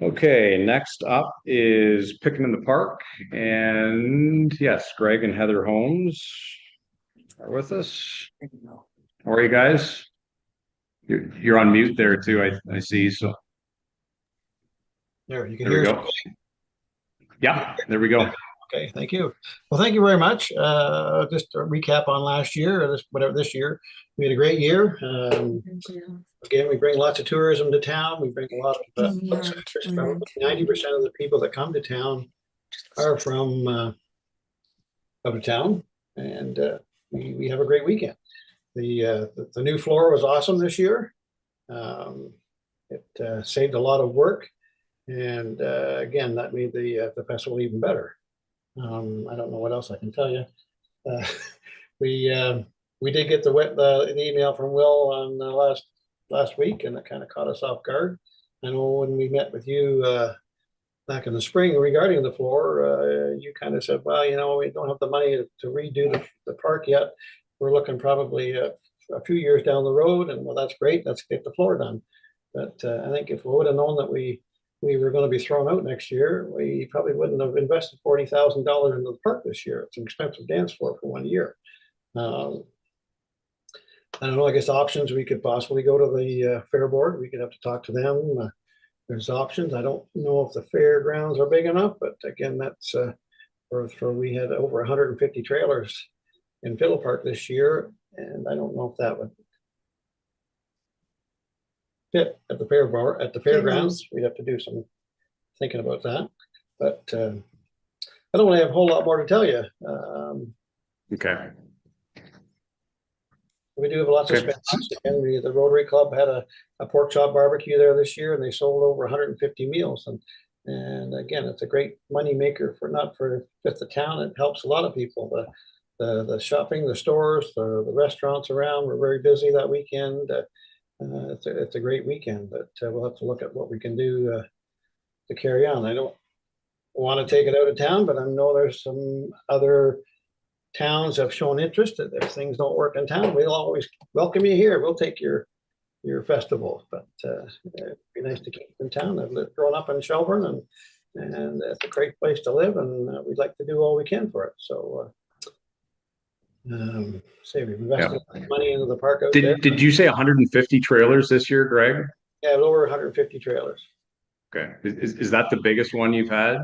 Okay. Next up is Picking in the Park. And yes, Greg and Heather Holmes are with us. How are you guys? You're on mute there too, I see. So there, you can there hear we go. Yeah, there we go. Okay, thank you. Well, thank you very much. Just a recap on last year, this year. We had a great year. Again, we bring lots of tourism to town. We bring a lot of probably 90% of the people that come to town are from out of town, and we have a great weekend. The new floor was awesome this year. It saved a lot of work, and again, that made the festival even better. I don't know what else I can tell you. We did get the email from Will on last week, and it kind of caught us off guard. I know when we met with you back in the spring regarding the floor, you kind of said, well, you know, we don't have the money to redo the park yet. We're looking probably a few years down the road, and well, that's great, let's get the floor done. But I think if we would have known that we were going to be thrown out next year, we probably wouldn't have invested $40,000 into the park this year. It's an expensive dance floor for 1 year. I don't know, I guess options, we could possibly go to the fair board. We could have to talk to them. There's options. I don't know if the fairgrounds are big enough, but again, that's we had over 150 trailers in Fiddle Park this year, and I don't know if that would fit at the fairgrounds. We'd have to do some thinking about that. But I don't really have a whole lot more to tell you. Okay. We do have lots of spendings. Again, the Rotary Club had a pork chop barbecue there this year, and they sold over 150 meals. And again, it's a great money maker for not for just the town. It helps a lot of people. The shopping, the stores, the restaurants around were very busy that weekend. It's a great weekend, but we'll have to look at what we can do to carry on. I don't want to take it out of town, but I know there's some other towns have shown interest. That if things don't work in town, we'll always welcome you here. We'll take your festival, but it'd be nice to keep it in town. I've grown up in Shelburne, and it's a great place to live, and we'd like to do all we can for it. So say we've invested money into the park out there. Did you say 150 trailers this year, Greg? Yeah, over 150 trailers. Okay. Is that the biggest one you've had?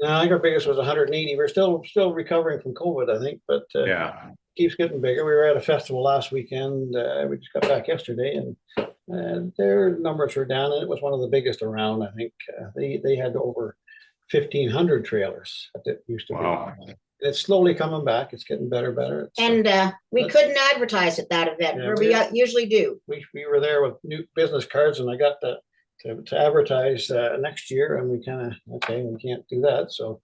No, I think our biggest was 180. We're still recovering from COVID, I think, but Yeah. keeps getting bigger. We were at a festival last weekend. We just got back yesterday, and their numbers were down, and it was one of the biggest around. I think they had over 1,500 trailers. That used to Wow. be. It's slowly coming back. It's getting better. And we couldn't advertise at that event, Yeah, where we usually do. We were there with new business cards, and I got to advertise next year, and we kind of, okay, we can't do that, so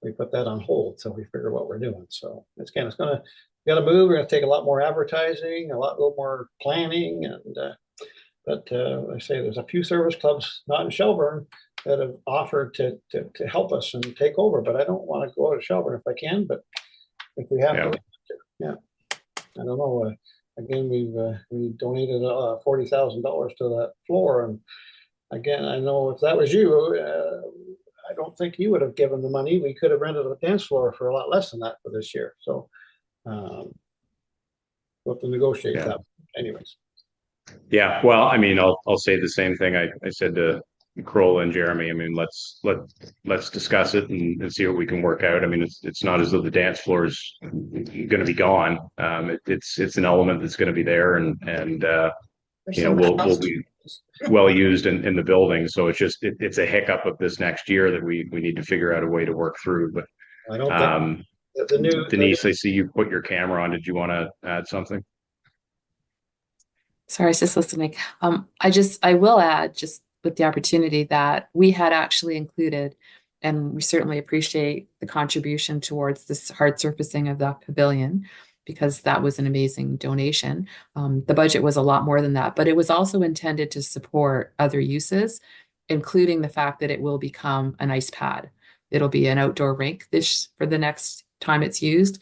we put that on hold till we figure what we're doing. So it's got to move. We're gonna take a lot more advertising, a little more planning, and but I say there's a few service clubs not in Shelburne that have offered to help us and take over, but I don't want to go to Shelburne if I can, but if we have to, yeah. I don't know. Again, we donated $40,000 to that floor, and again, I know if that was you, I don't think you would have given the money. We could have rented a dance floor for a lot less than that for this year. So we'll have to negotiate that. Anyways. Yeah. Well, I mean, I'll say the same thing I said to Kroll and Jeremy. I mean, let's discuss it and see what we can work out. I mean, it's not as though the dance floor is going to be gone. It's an element that's going to be there, and you know, we'll be well used in the building. So it's a hiccup of this next year that we need to figure out a way to work through. But I don't think Denise, I see you put your camera on. Did you want to add something? Sorry, I was just listening. I will add, just with the opportunity, that we had actually included, and we certainly appreciate the contribution towards this hard surfacing of the pavilion, because that was an amazing donation. The budget was a lot more than that, but it was also intended to support other uses, including the fact that it will become an ice pad. It'll be an outdoor rink for the next time it's used,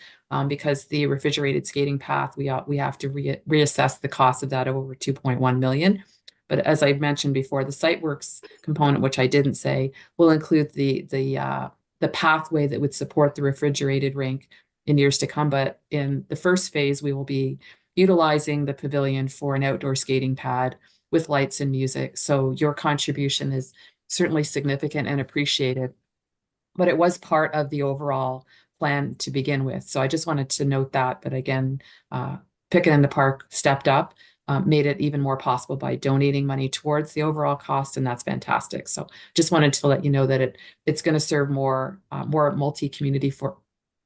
because the refrigerated skating path, we have to reassess the cost of that over 2.1 million. But as I mentioned before, the site works component, which I didn't say, will include the pathway that would support the refrigerated rink in years to come. But in the first phase, we will be utilizing the pavilion for an outdoor skating pad with lights and music. So your contribution is certainly significant and appreciated, but it was part of the overall plan to begin with. So I just wanted to note that. But again, Pick It in the Park stepped up, made it even more possible by donating money towards the overall cost, and that's fantastic. So just wanted to let you know that it's going to serve more multi-community for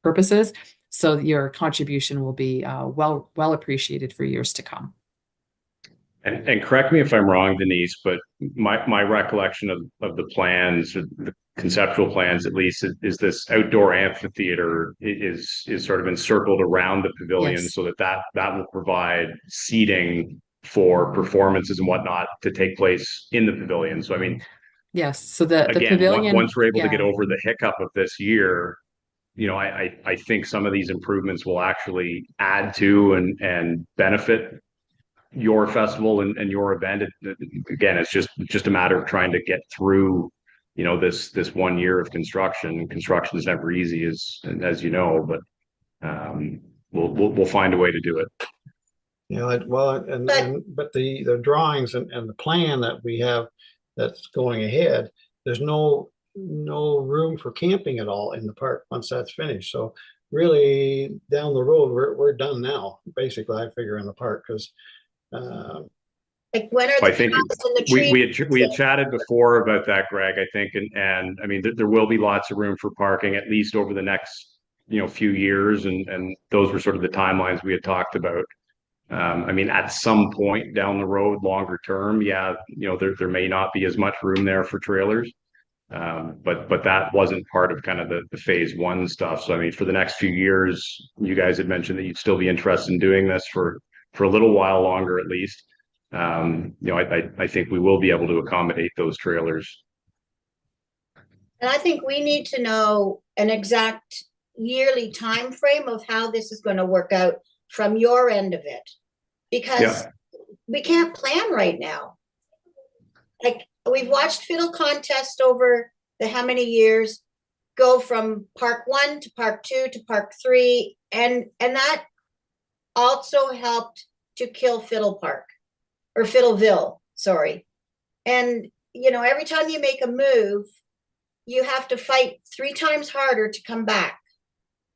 purposes. So your contribution will be well appreciated for years to come. And correct me if I'm wrong, Denise, but my recollection of the plans, or the conceptual plans at least, is this outdoor amphitheater is sort of encircled around the pavilion, Yes. so that will provide seating for performances and whatnot to take place in the pavilion. So I mean, yes. So the again, pavilion, once we're able to get yeah. over the hiccup of this year, you know, I think some of these improvements will actually add to and benefit your festival and your event. Again, it's just a matter of trying to get through, you know, this 1 year of construction. Construction is never easy, as you know, but we'll find a way to do it. You know, well, but the drawings and the plan that we have that's going ahead, there's no room for camping at all in the park once that's finished. So really down the road, we're done now, basically, I figure, in the park, because Like when are I the think paths and the trees? we had chatted before about that, Greg, I think, and I mean, there will be lots of room for parking, at least over the next, you know, few years, and those were sort of the timelines we had talked about. I mean, at some point down the road, longer term, yeah, you know, there may not be as much room there for trailers. But that wasn't part of kind of the phase one stuff. So I mean, for the next few years, you guys had mentioned that you'd still be interested in doing this for a little while longer, at least. You know, I think we will be able to accommodate those trailers. And I think we need to know an exact yearly time frame of how this is going to work out from your end of it, because we can't plan right now. Like, we've watched Fiddle Contest over the how many years go from Park 1 to Park 2 to Park 3, and that also helped to kill Fiddle Park, or Fiddleville, sorry. And you know, every time you make a move, you have to fight 3 times harder to come back.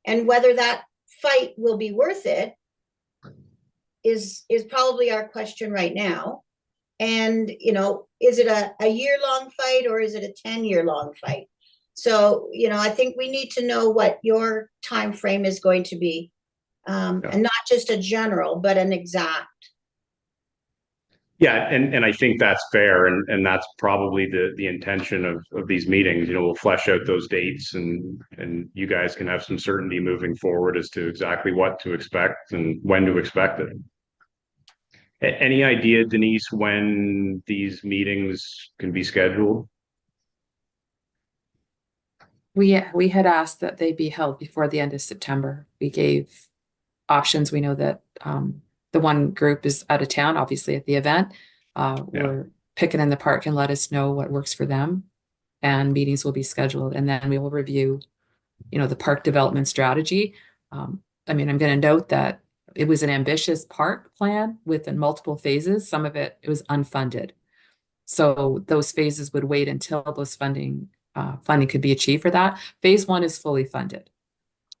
And whether that fight will be worth it is probably our question right now. And, you know, is it a year-long fight, or is it a 10-year-long fight? So, you know, I think we need to know what your time frame is going to be, and not just a general, but an exact. Yeah, and I think that's fair, and that's probably the intention of these meetings. You know, we'll flesh out those dates, and you guys can have some certainty moving forward as to exactly what to expect and when to expect it. Any idea, Denise, when these meetings can be scheduled? We had asked that they be held before the end of September. We gave options. We know that the one group is out of town, obviously, at the event. We're picking in the park and let us know what works for them, and meetings will be scheduled, and then we will review, you know, the park development strategy. I mean, I'm going to note that it was an ambitious park plan within multiple phases. Some of it was unfunded, so those phases would wait until those funding could be achieved for that. Phase 1 is fully funded,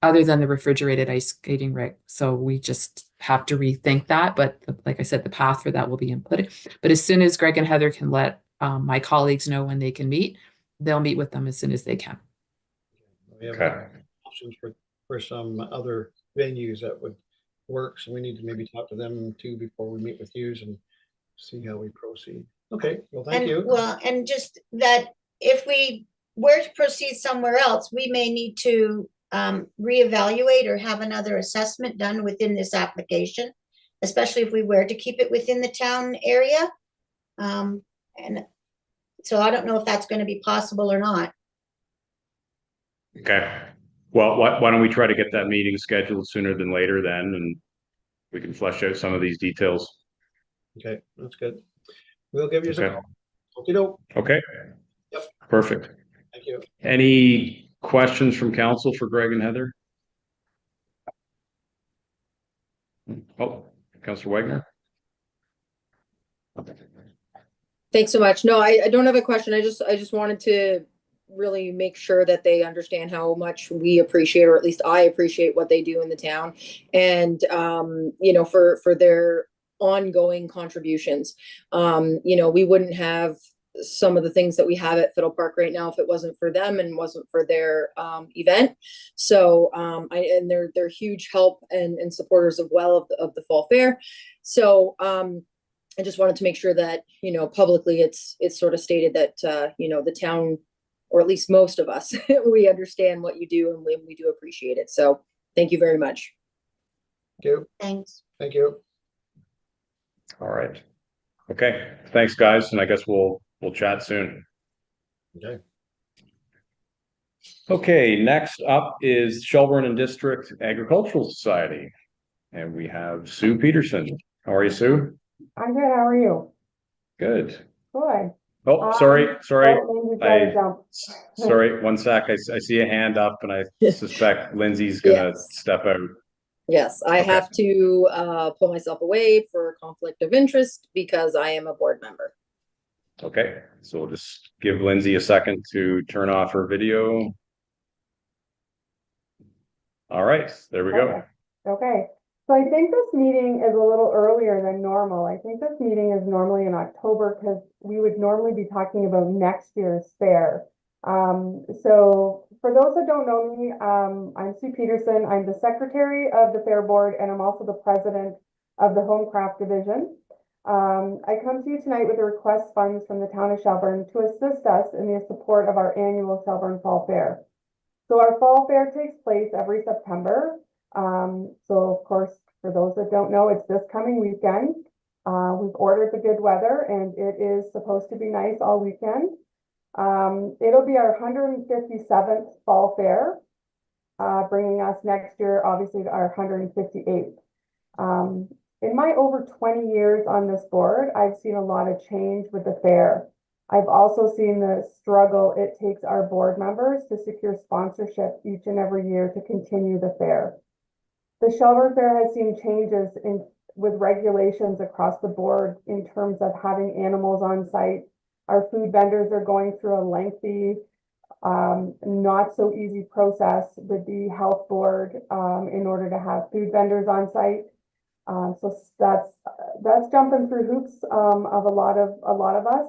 other than the refrigerated ice skating rink. So we just have to rethink that. But like I said, the path for that will be inputted. But as soon as Greg and Heather can let my colleagues know when they can meet, they'll meet with them as soon as they can. We have options for some other venues that would work. So we need to maybe talk to them too before we meet with you and see how we proceed. Okay, well, thank you. Well, and just that if we were to proceed somewhere else, we may need to reevaluate or have another assessment done within this application, especially if we were to keep it within the town area. And so I don't know if that's going to be possible or not. Okay. Well, why don't we try to get that meeting scheduled sooner than later then, and we can flesh out some of these details. Okay, that's good. We'll give you some. Okay. Okey-doke. Okay. Yep. Perfect. Thank you. Any questions from council for Greg and Heather? Oh, Councillor Wagner. Thanks so much. No, I don't have a question. I just wanted to really make sure that they understand how much we appreciate, or at least I appreciate, what they do in the town, and you know, for their ongoing contributions. You know, we wouldn't have some of the things that we have at Fiddle Park right now if it wasn't for them and wasn't for their event. So and they're huge help and supporters of the fall fair. So I just wanted to make sure that, you know, publicly it's sort of stated that you know, the town, or at least most of us, we understand what you do, and we do appreciate it. So thank you very much. Thank you. Thanks. Thank you. All right. Okay. Thanks, guys. And I guess we'll chat soon. Okay. Okay. Next up is Shelburne and District Agricultural Society. And we have Sue Peterson. How are you, Sue? I'm good. How are you? Good. Good. Oh, sorry. Lindsay's gotta I, jump. sorry, one sec. I see a hand up and I suspect Lindsay's gonna Yes. step out. Yes, I Okay. have to pull myself away for conflict of interest because I am a board member. Okay, so we'll just give Lindsay a second to turn off her video. All right, there we go. Okay. So I think this meeting is a little earlier than normal. I think this meeting is normally in October because we would normally be talking about next year's fair. So for those that don't know me, I'm Sue Peterson. I'm the secretary of the Fair Board, and I'm also the president of the Homecraft Division. I come to you tonight with a request funds from the town of Shelburne to assist us in the support of our annual Shelburne Fall Fair. So our fall fair takes place every September. So of course, for those that don't know, it's this coming weekend. We've ordered the good weather and it is supposed to be nice all weekend. It'll be our 157th fall fair, bringing us next year, obviously, to our 158th. In my over 20 years on this board, I've seen a lot of change with the fair. I've also seen the struggle it takes our board members to secure sponsorship each and every year to continue the fair. The Shelburne Fair has seen changes with regulations across the board in terms of having animals on site. Our food vendors are going through a lengthy, not so easy process with the health board in order to have food vendors on site. So that's jumping through hoops of a lot of us.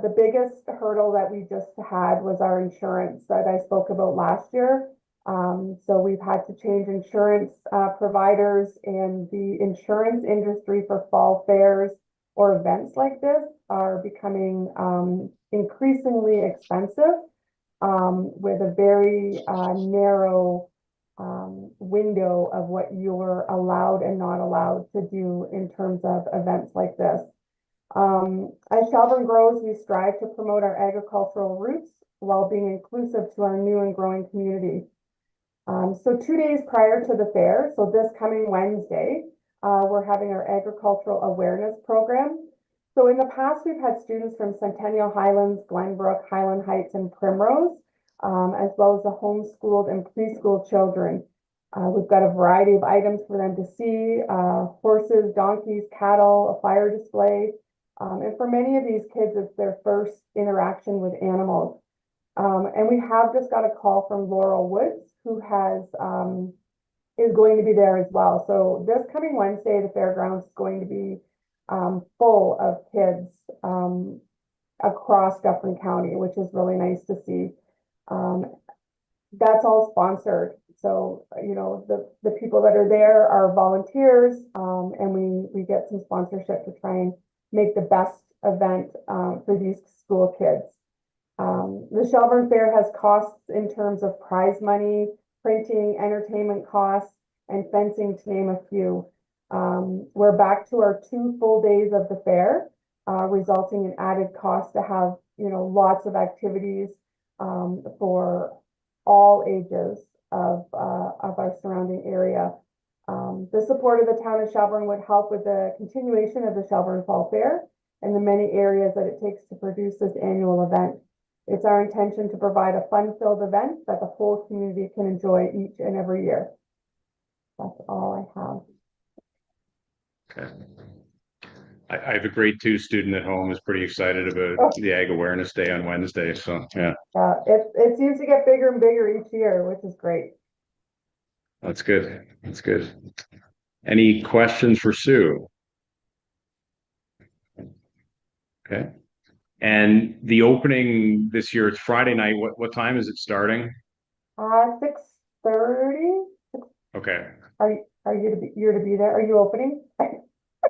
The biggest hurdle that we just had was our insurance that I spoke about last year. So we've had to change insurance providers, and the insurance industry for fall fairs or events like this are becoming increasingly expensive with a very narrow window of what you're allowed and not allowed to do in terms of events like this. As Shelburne grows, we strive to promote our agricultural roots while being inclusive to our new and growing community. So 2 days prior to the fair, so this coming Wednesday, we're having our agricultural awareness program. So in the past, we've had students from Centennial Highlands, Glenbrook, Highland Heights, and Primrose, as well as the homeschooled and preschool children. We've got a variety of items for them to see, horses, donkeys, cattle, a fire display. And for many of these kids, it's their first interaction with animals. And we have just got a call from Laurel Woods, who is going to be there as well. So this coming Wednesday, the fairgrounds is going to be full of kids across Dufferin County, which is really nice to see. That's all sponsored. So, you know, the people that are there are volunteers, and we get some sponsorship to try and make the best event for these school kids. The Shelburne Fair has costs in terms of prize money, printing, entertainment costs, and fencing, to name a few. We're back to our 2 full days of the fair, resulting in added costs to have, you know, lots of activities for all ages of our surrounding area. The support of the town of Shelburne would help with the continuation of the Shelburne Fall Fair and the many areas that it takes to produce this annual event. It's our intention to provide a fun-filled event that the whole community can enjoy each and every year. That's all I have. Okay. I have a grade 2 student at home who's pretty excited about the Ag Awareness Day on Wednesday. So yeah. It seems to get bigger and bigger each year, which is great. That's good. That's good. Any questions for Sue? Okay. And the opening this year, it's Friday night. What time is it starting? 6:30. Okay. Are you're to be there? Are you opening?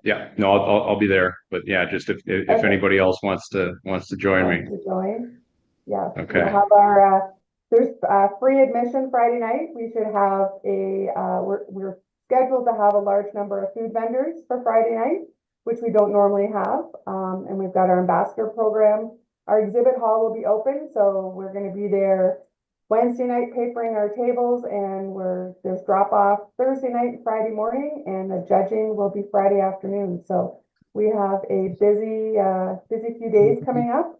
Yeah. No, I'll be there. But yeah, just if Okay. anybody else wants to join me. To join. Yeah. Okay. We'll have our there's free admission Friday night. We should have we're scheduled to have a large number of food vendors for Friday night, which we don't normally have. And we've got our ambassador program. Our exhibit hall will be open, so we're going to be there Wednesday night papering our tables, and there's drop off Thursday night and Friday morning, and the judging will be Friday afternoon. So we have a busy few days coming up.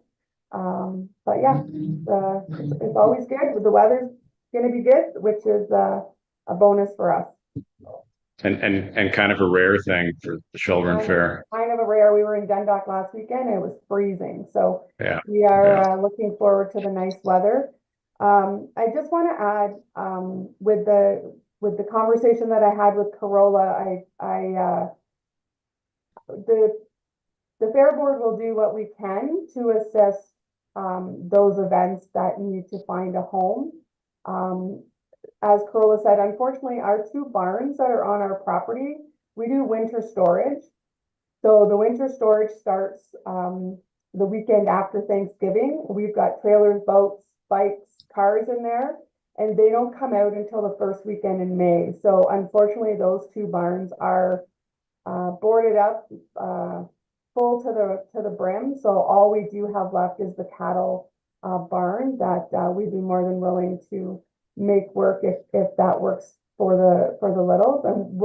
But yeah, it's always good. The weather's going to be good, which is a bonus for us. And kind of a rare thing for the Shelburne Fair. Kind of a rare. We were in Dundalk last weekend and it was freezing. So Yeah. we are looking forward to the nice weather. I just want to add, with the conversation that I had with Corolla, the Fair Board will do what we can to assess those events that need to find a home. As Corolla said, unfortunately, our two barns that are on our property, we do winter storage. So the winter storage starts the weekend after Thanksgiving. We've got trailers, boats, bikes, cars in there, and they don't come out until the first weekend in May. So unfortunately, those two barns are boarded up, full to the brim. So all we do have left is the cattle barn that we'd be more than willing to make work if that works for the littles. And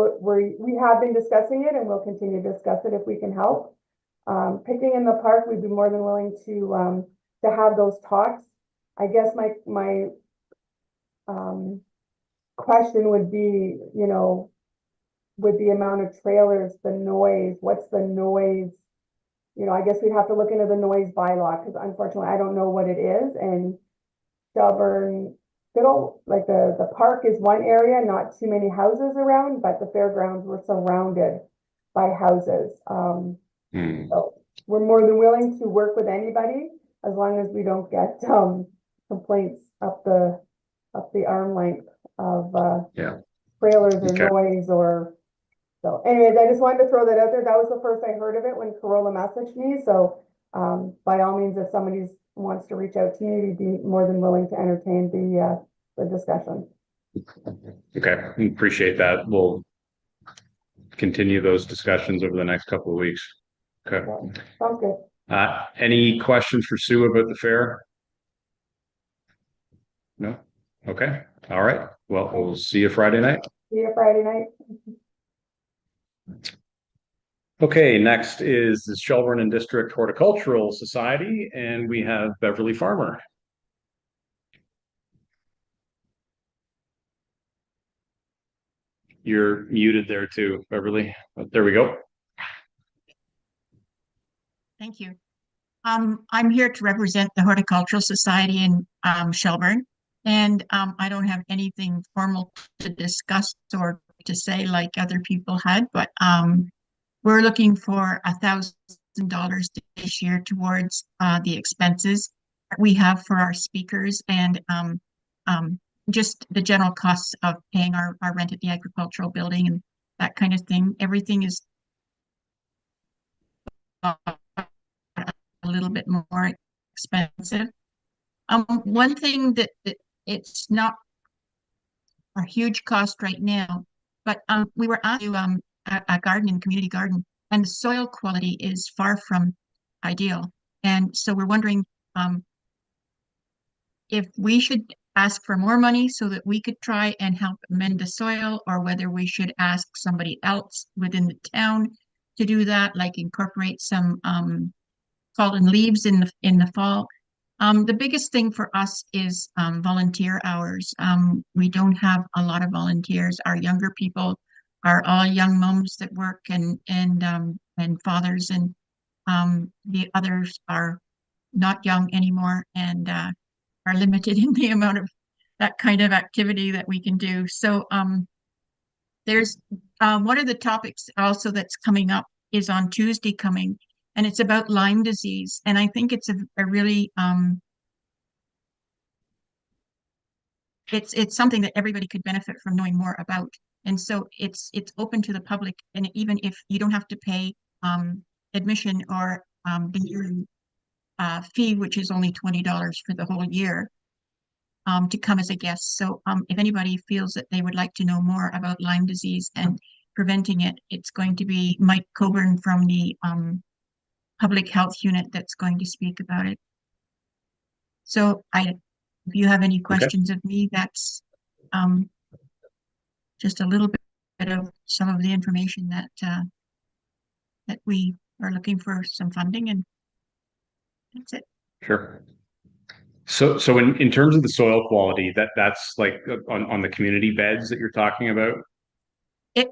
we have been discussing it, and we'll continue to discuss it if we can help. Picking in the park, we'd be more than willing to have those talks. I guess my question would be, you know, with the amount of trailers, the noise, what's the noise? You know, I guess we'd have to look into the noise bylaw, because unfortunately I don't know what it is. And Shelburne, like the park is one area, not too many houses around, but the fairgrounds were surrounded by houses. So we're more than willing to work with anybody as long as we don't get complaints up the arm length of trailers or noise or so. Anyways, I just wanted to throw that out there. That was the first I heard of it when Corolla messaged me. So by all means, if somebody wants to reach out to me, we'd be more than willing to entertain the discussion. Okay, appreciate that. We'll continue those discussions over the next couple of weeks. Okay. Sounds good. Any questions for Sue about the fair? No? Okay. All right. Well, we'll see you Friday night. See you Friday night. Okay, next is the Shelburne and District Horticultural Society, and we have Beverly Farmer. You're muted there too, Beverly. There we go. Thank you. I'm here to represent the Horticultural Society in Shelburne, and I don't have anything formal to discuss or to say like other people had, but we're looking for $1,000 this year towards the expenses that we have for our speakers and just the general costs of paying our rent at the agricultural building and that kind of thing. Everything is a little bit more expensive. One thing that it's not a huge cost right now, but we were asked to a garden, community garden, and the soil quality is far from ideal. And so we're wondering if we should ask for more money so that we could try and help amend the soil, or whether we should ask somebody else within the town to do that, like incorporate some fallen leaves in the fall. The biggest thing for us is volunteer hours. We don't have a lot of volunteers. Our younger people are all young moms that work and fathers, and the others are not young anymore and are limited in the amount of that kind of activity that we can do. So there's one of the topics also that's coming up is on Tuesday coming, and it's about Lyme disease. And I think it's a really it's something that everybody could benefit from knowing more about. And so it's open to the public, and even if you don't have to pay admission or the yearly fee, which is only $20 for the whole year, to come as a guest. So if anybody feels that they would like to know more about Lyme disease and preventing it, it's going to be Mike Coburn from the public health unit that's going to speak about it. So If you have any questions of me, that's just a little bit of some of the information that that we are looking for some funding, and that's it. Sure. So in terms of the soil quality, that's like on the community beds that you're talking about?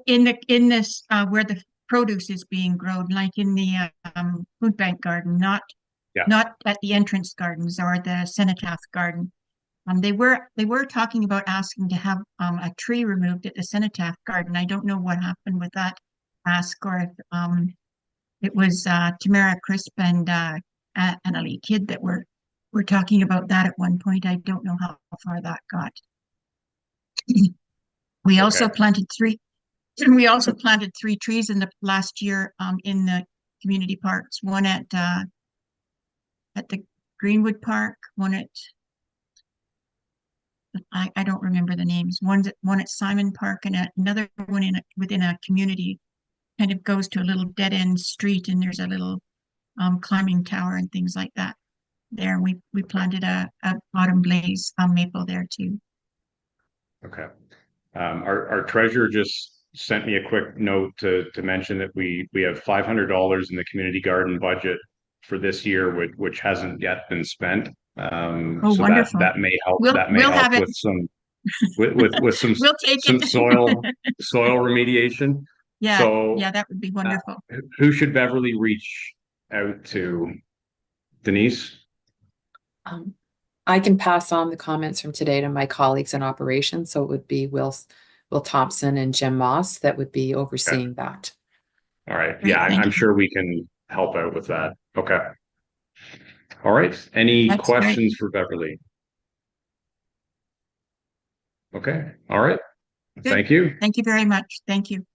In this where the produce is being grown, like in the food bank garden, not at the entrance gardens or the cenotaph garden. They were talking about asking to have a tree removed at the cenotaph garden. I don't know what happened with that ask, or if it was Tamara Crisp and Annalie Kidd that were talking about that at one point. I don't know how far that got. We also planted three. We also planted 3 trees in the last year in the community parks. One at the Greenwood Park, one at I don't remember the names. One at Simon Park, and another one within a community. Kind of goes to a little dead end street, and there's a little climbing tower and things like that. There, we planted a autumn blaze maple there too. Okay. Our treasurer just sent me a quick note to mention that we have $500 in the community garden budget for this year, which hasn't yet been spent. So wonderful. that may help. We'll help have it. with some with some We'll take some it. soil remediation. Yeah, So yeah, that would be wonderful. who should Beverly reach out to? Denise? I can pass on the comments from today to my colleagues in operations. So it would be Will Thompson and Jim Moss that would be overseeing that. All right. Great, Yeah, I'm you. sure we can help out with that. Okay. All right. Any That's questions for Beverly? Okay. All right. Good. Thank you. Thank you very much. Thank you.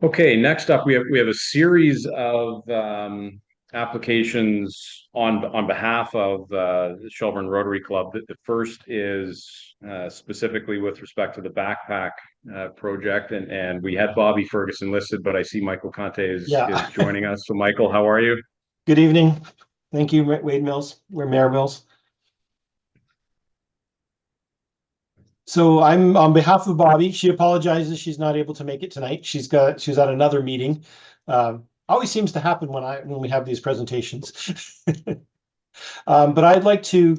Okay, next up, we have a series of applications on behalf of the Shelburne Rotary Club. The first is specifically with respect to the backpack project, and we had Bobby Ferguson listed, but I see Michael Conte is joining us. So, Michael, how are you? Good evening. Thank you, Wade Mills. We're Mayor Mills. So I'm on behalf of Bobby. She apologizes she's not able to make it tonight. She's at another meeting. Always seems to happen when we have these presentations. But I'd like to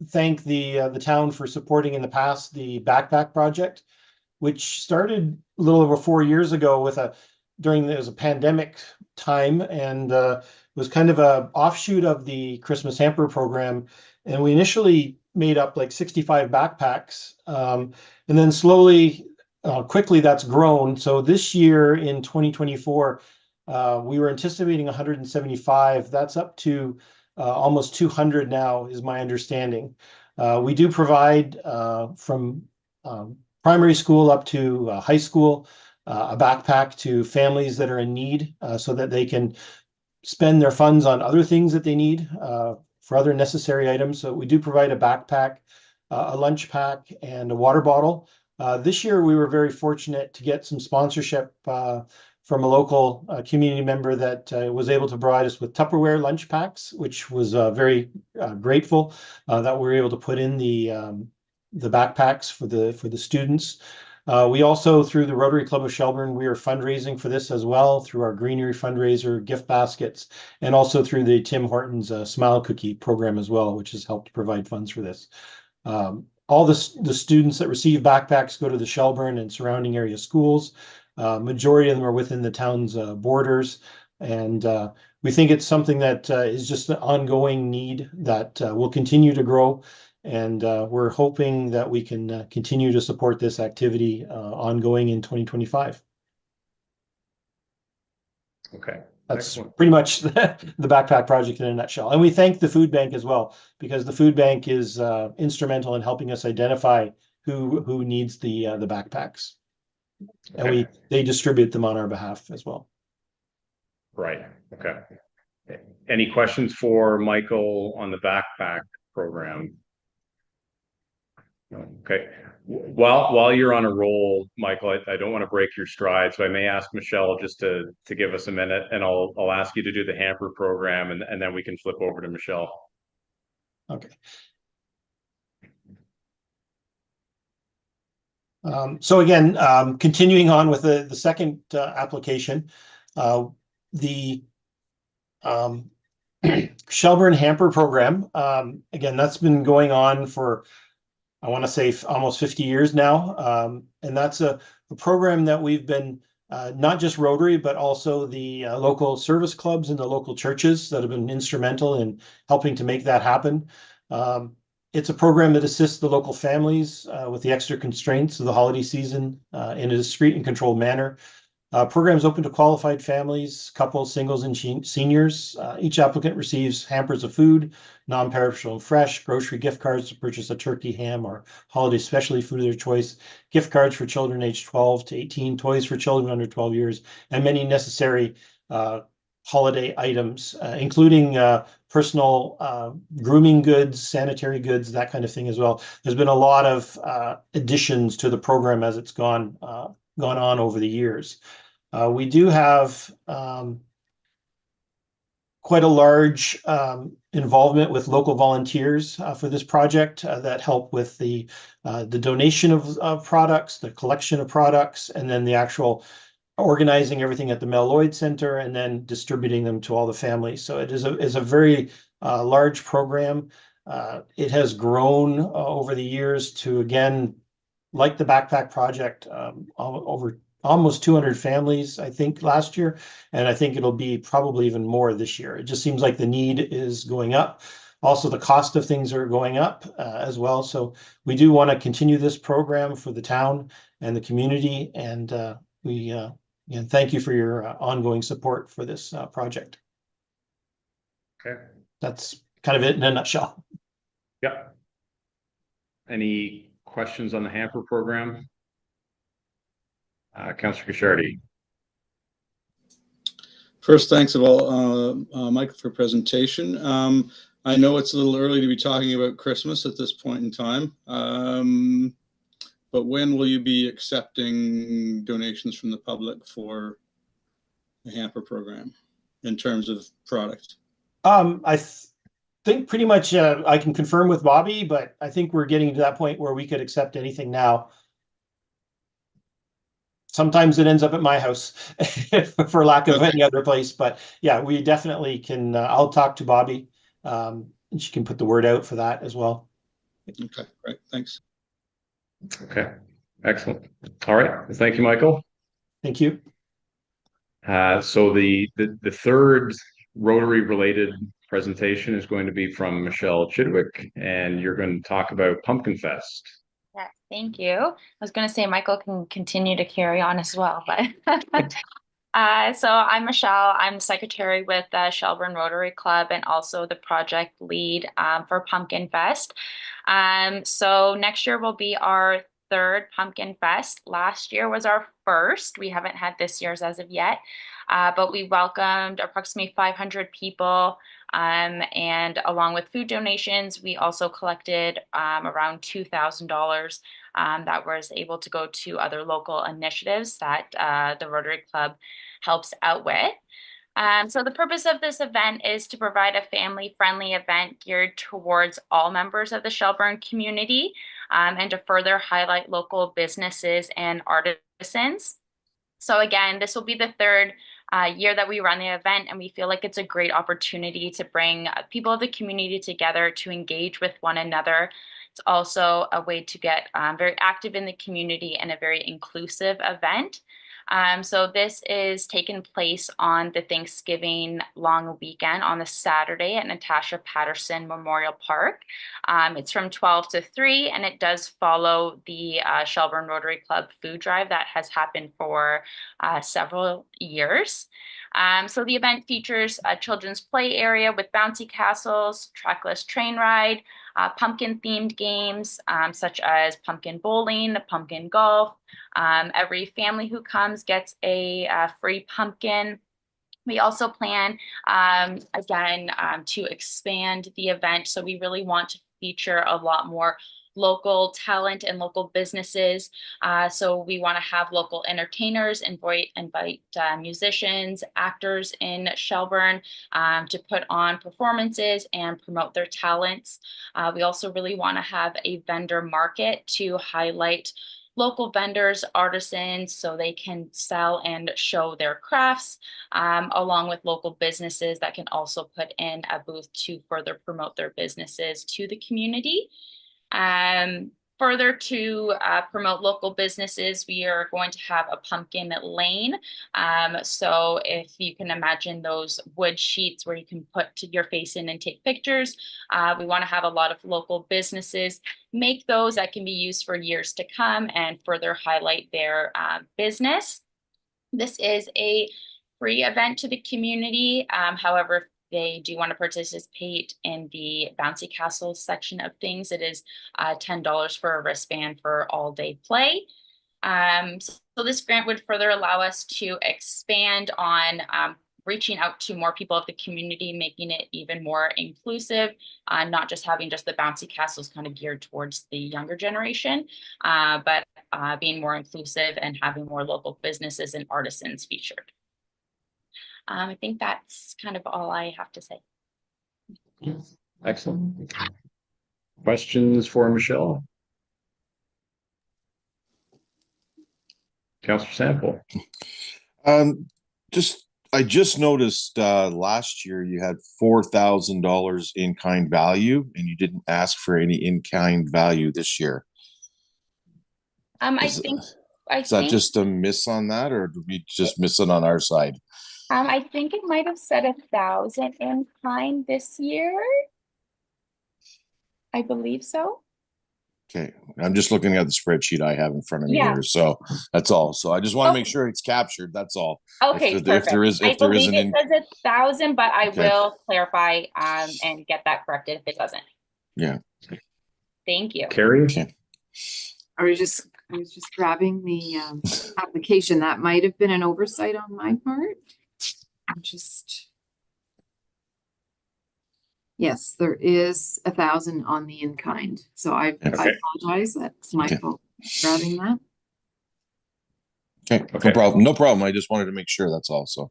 thank the town for supporting in the past the backpack project, which started a little over 4 years ago during there was a pandemic time, and was kind of a offshoot of the Christmas hamper program. And we initially made up like 65 backpacks. And then slowly, quickly that's grown. So this year in 2024, we were anticipating 175. That's up to almost 200 now, is my understanding. We do provide from primary school up to high school, a backpack to families that are in need, so that they can spend their funds on other things that they need for other necessary items. So we do provide a backpack, a lunch pack, and a water bottle. This year, we were very fortunate to get some sponsorship from a local community member that was able to provide us with Tupperware lunch packs, which was very grateful that we were able to put in the backpacks for the students. We also, through the Rotary Club of Shelburne, we are fundraising for this as well through our Greenery fundraiser, gift baskets, and also through the Tim Hortons Smile Cookie program as well, which has helped provide funds for this. All the students that receive backpacks go to the Shelburne and surrounding area schools. Majority of them are within the town's borders, and we think it's something that is just an ongoing need that will continue to grow. And we're hoping that we can continue to support this activity ongoing in 2025. Okay. That's excellent. pretty much the backpack project in a nutshell. And we thank the food bank as well, because the food bank is instrumental in helping us identify who needs the backpacks. And they distribute them on our behalf as well. Right. Okay. Any questions for Michael on the backpack program? Okay. While you're on a roll, Michael, I don't want to break your stride, so I may ask Michelle just to give us a minute, and I'll ask you to do the hamper program, and then we can flip over to Michelle. Okay. So again, continuing on with the second application, the Shelburne Hamper Program. Again, that's been going on for, I want to say, almost 50 years now. And that's a program that we've been, not just Rotary, but also the local service clubs and the local churches that have been instrumental in helping to make that happen. It's a program that assists the local families with the extra constraints of the holiday season in a discreet and controlled manner. Programs open to qualified families, couples, singles, and seniors. Each applicant receives hampers of food, non-perishable and fresh, grocery gift cards to purchase a turkey, ham, or holiday specialty food of their choice, gift cards for children aged 12 to 18, toys for children under 12 years, and many necessary holiday items, including personal grooming goods, sanitary goods, that kind of thing as well. There's been a lot of additions to the program as it's gone on over the years. We do have quite a large involvement with local volunteers for this project that help with the donation of products, the collection of products, and then the actual organizing everything at the Mel Lloyd Center and then distributing them to all the families. So it is a very large program. It has grown over the years to, again, like the Backpack Project, over almost 200 families, I think, last year. And I think it'll be probably even more this year. It just seems like the need is going up. Also, the cost of things are going up as well. So we do want to continue this program for the town and the community. And and thank you for your ongoing support for this project. Okay. That's kind of it in a nutshell. Yeah. Any questions on the hamper program? Councillor Guicciardi. First, thanks of all, Michael, for presentation. I know it's a little early to be talking about Christmas at this point in time, but when will you be accepting donations from the public for the hamper program in terms of product? I think pretty much I can confirm with Bobby, but I think we're getting to that point where we could accept anything now. Sometimes it ends up at my house for lack of any other place, but yeah, we definitely can. I'll talk to Bobby and she can put the word out for that as well. Okay, great. Thanks. Okay, excellent. All right. Thank you, Michael. Thank you. So the third Rotary related presentation is going to be from Michelle Chidwick, and you're going to talk about Pumpkin Fest. Yeah, thank you. I was going to say Michael can continue to carry on as well, but so I'm Michelle. I'm secretary with the Shelburne Rotary Club and also the project lead for Pumpkin Fest. So next year will be our third Pumpkin Fest. Last year was our first. We haven't had this year's as of yet, but we welcomed approximately 500 people. And along with food donations, we also collected around $2,000 that was able to go to other local initiatives that the Rotary Club helps out with. So the purpose of this event is to provide a family-friendly event geared towards all members of the Shelburne community and to further highlight local businesses and artisans. So again, this will be the third year that we run the event, and we feel like it's a great opportunity to bring people of the community together to engage with one another. It's also a way to get very active in the community and a very inclusive event. So this is taking place on the Thanksgiving long weekend on the Saturday at Natasha Patterson Memorial Park. It's from 12 to 3, and it does follow the Shelburne Rotary Club food drive that has happened for several years. So the event features a children's play area with bouncy castles, trackless train ride, pumpkin-themed games such as pumpkin bowling, pumpkin golf. Every family who comes gets a free pumpkin. We also plan, again, to expand the event. So we really want to feature a lot more local talent and local businesses. So we want to have local entertainers, invite musicians, actors in Shelburne to put on performances and promote their talents. We also really want to have a vendor market to highlight local vendors, artisans, so they can sell and show their crafts, along with local businesses that can also put in a booth to further promote their businesses to the community. Further to promote local businesses, we are going to have a pumpkin lane. So if you can imagine those wood sheets where you can put your face in and take pictures, we want to have a lot of local businesses make those that can be used for years to come and further highlight their business. This is a free event to the community. However, if they do want to participate in the bouncy castle section of things, it is $10 for a wristband for all day play. So this grant would further allow us to expand on reaching out to more people of the community, making it even more inclusive, not just having just the bouncy castles kind of geared towards the younger generation, but being more inclusive and having more local businesses and artisans featured. I think that's kind of all I have to say. Excellent. Questions for Michelle? Councillor Sample. I just noticed last year you had $4,000 in kind value, and you didn't ask for any in kind value this year. Is that just a miss on that, or did we just miss it on our side? I think it might have said 1,000 in kind this year. I believe so. Okay, I'm just looking at the spreadsheet I have in front of me Yeah. here, so that's all. So I just want to make sure it's captured. That's all. Okay, If perfect. there is, I if there believe isn't, it says 1,000, but I Okay. will clarify and get that corrected if it doesn't. yeah. Thank you. Carrie? I was just grabbing the application. That might have been an oversight on my part. Yes, there is 1,000 on the in kind. So I apologize. That's my fault grabbing that. Okay, no problem. No problem. I just wanted to make sure. That's all. So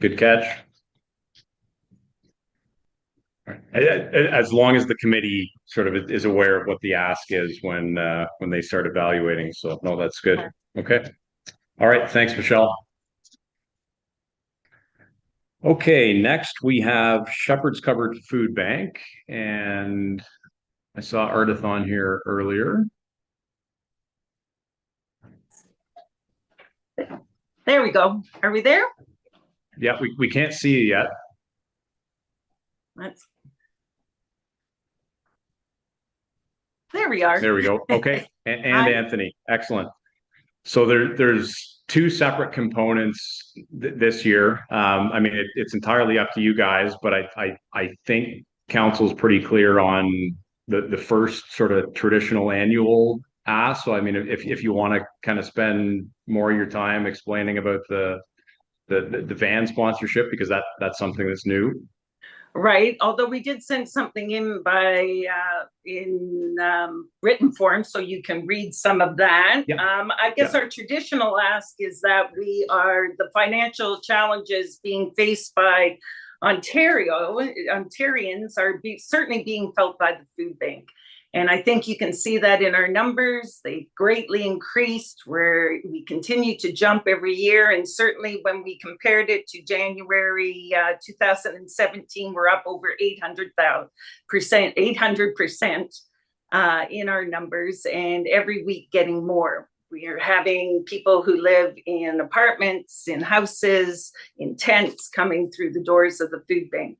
Good catch. All right. As long as the committee sort of is aware of what the ask is when they start evaluating. So no, that's good. Okay. All right. Thanks, Michelle. Okay, next we have Shepherd's Cupboard Food Bank, and I saw Ardith on here earlier. There we go. Are we there? Yeah, we can't see you yet. There we are. There we go. Okay, and Anthony, excellent. So there's two separate components this year. I mean, it's entirely up to you guys, but I think council's pretty clear on the first sort of traditional annual ask. So I mean, if you want to kind of spend more of your time explaining about the van sponsorship, because that's something that's new. Right. Although we did send something in by written form, so you can read some of that. I guess our traditional ask is that the financial challenges being faced by Ontarians are certainly being felt by the food bank. And I think you can see that in our numbers. They've greatly increased, where we continue to jump every year. And certainly when we compared it to January 2017, we're up over 800% in our numbers, and every week getting more. We are having people who live in apartments, in houses, in tents coming through the doors of the food bank.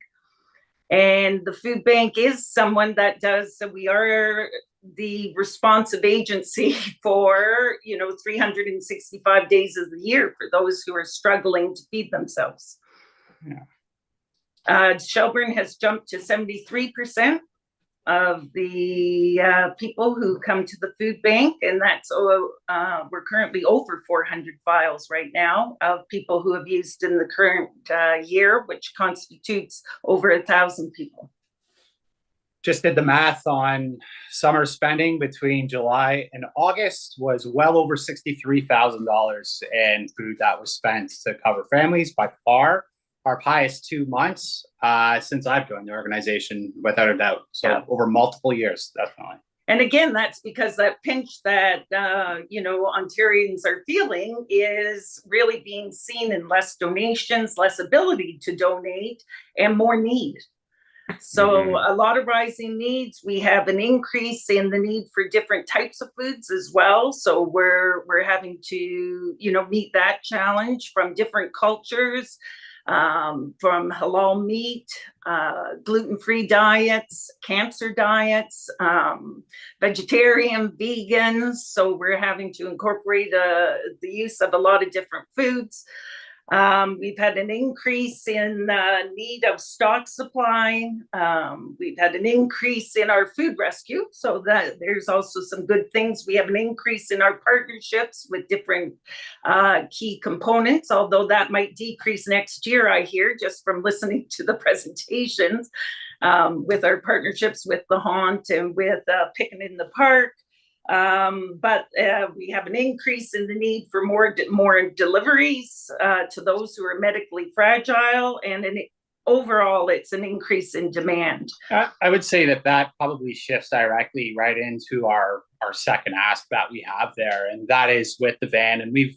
And the food bank is someone that so we are the responsive agency for, 365 days of the year for those who are struggling to feed themselves. Shelburne has jumped to 73% of the people who come to the food bank, and that's we're currently over 400 files right now of people who have used in the current year, which constitutes over 1,000 people. just did the math on summer spending between July and August was well over $63,000 in food that was spent to cover families, by far our highest 2 months since I've joined the organization, without a doubt. So over multiple years, definitely. And again, that's because that pinch that, Ontarians are feeling is really being seen in less donations, less ability to donate, and more need. So a lot of rising needs. We have an increase in the need for different types of foods as well. So we're having to, meet that challenge from different cultures, from halal meat, gluten-free diets, cancer diets, vegetarian, vegans. So we're having to incorporate the use of a lot of different foods. We've had an increase in need of stock supply. We've had an increase in our food rescue, so that there's also some good things. We have an increase in our partnerships with different key components, although that might decrease next year, I hear, just from listening to the presentations, with our partnerships with the Haunt and with Picking in the Park. But we have an increase in the need for more deliveries to those who are medically fragile, and overall it's an increase in demand. I would say that probably shifts directly right into our second ask that we have there, and that is with the van. And we've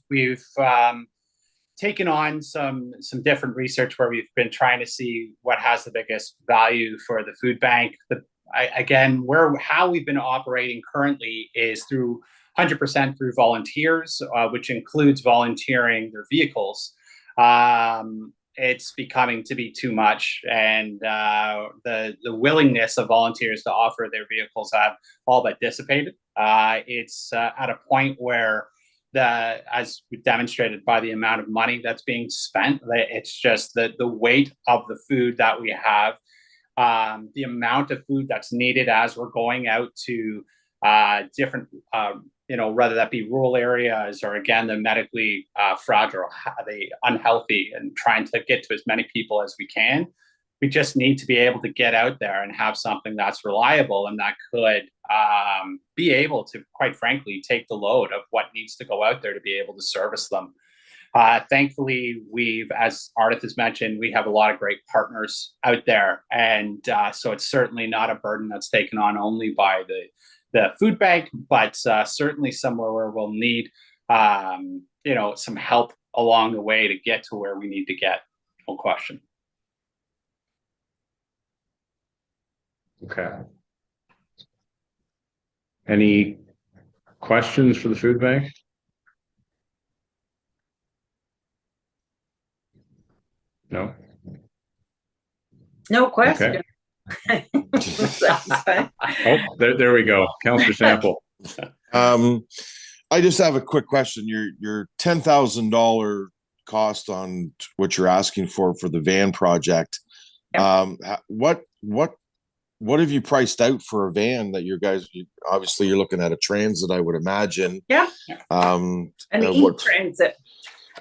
taken on some different research where we've been trying to see what has the biggest value for the food bank. How we've been operating currently is through 100% through volunteers, which includes volunteering their vehicles. It's becoming to be too much, and the willingness of volunteers to offer their vehicles have all but dissipated. It's at a point where, as demonstrated by the amount of money that's being spent, it's just the weight of the food that we have. The amount of food that's needed as we're going out to different, whether that be rural areas or, again, the medically fragile, the unhealthy, and trying to get to as many people as we can. We just need to be able to get out there and have something that's reliable and that could be able to, quite frankly, take the load of what needs to go out there to be able to service them. Thankfully, as Ardith has mentioned, we have a lot of great partners out there. And so it's certainly not a burden that's taken on only by the food bank, but certainly somewhere where we'll need, some help along the way to get to where we need to get. No question. Okay. Any questions for the food bank? No. No question. Okay. There we go. Councillor Sample. I just have a quick question. Your $10,000 cost on what you're asking for the van project. What have you priced out for a van that obviously you're looking at a transit, I would imagine. Yeah. An e-transit.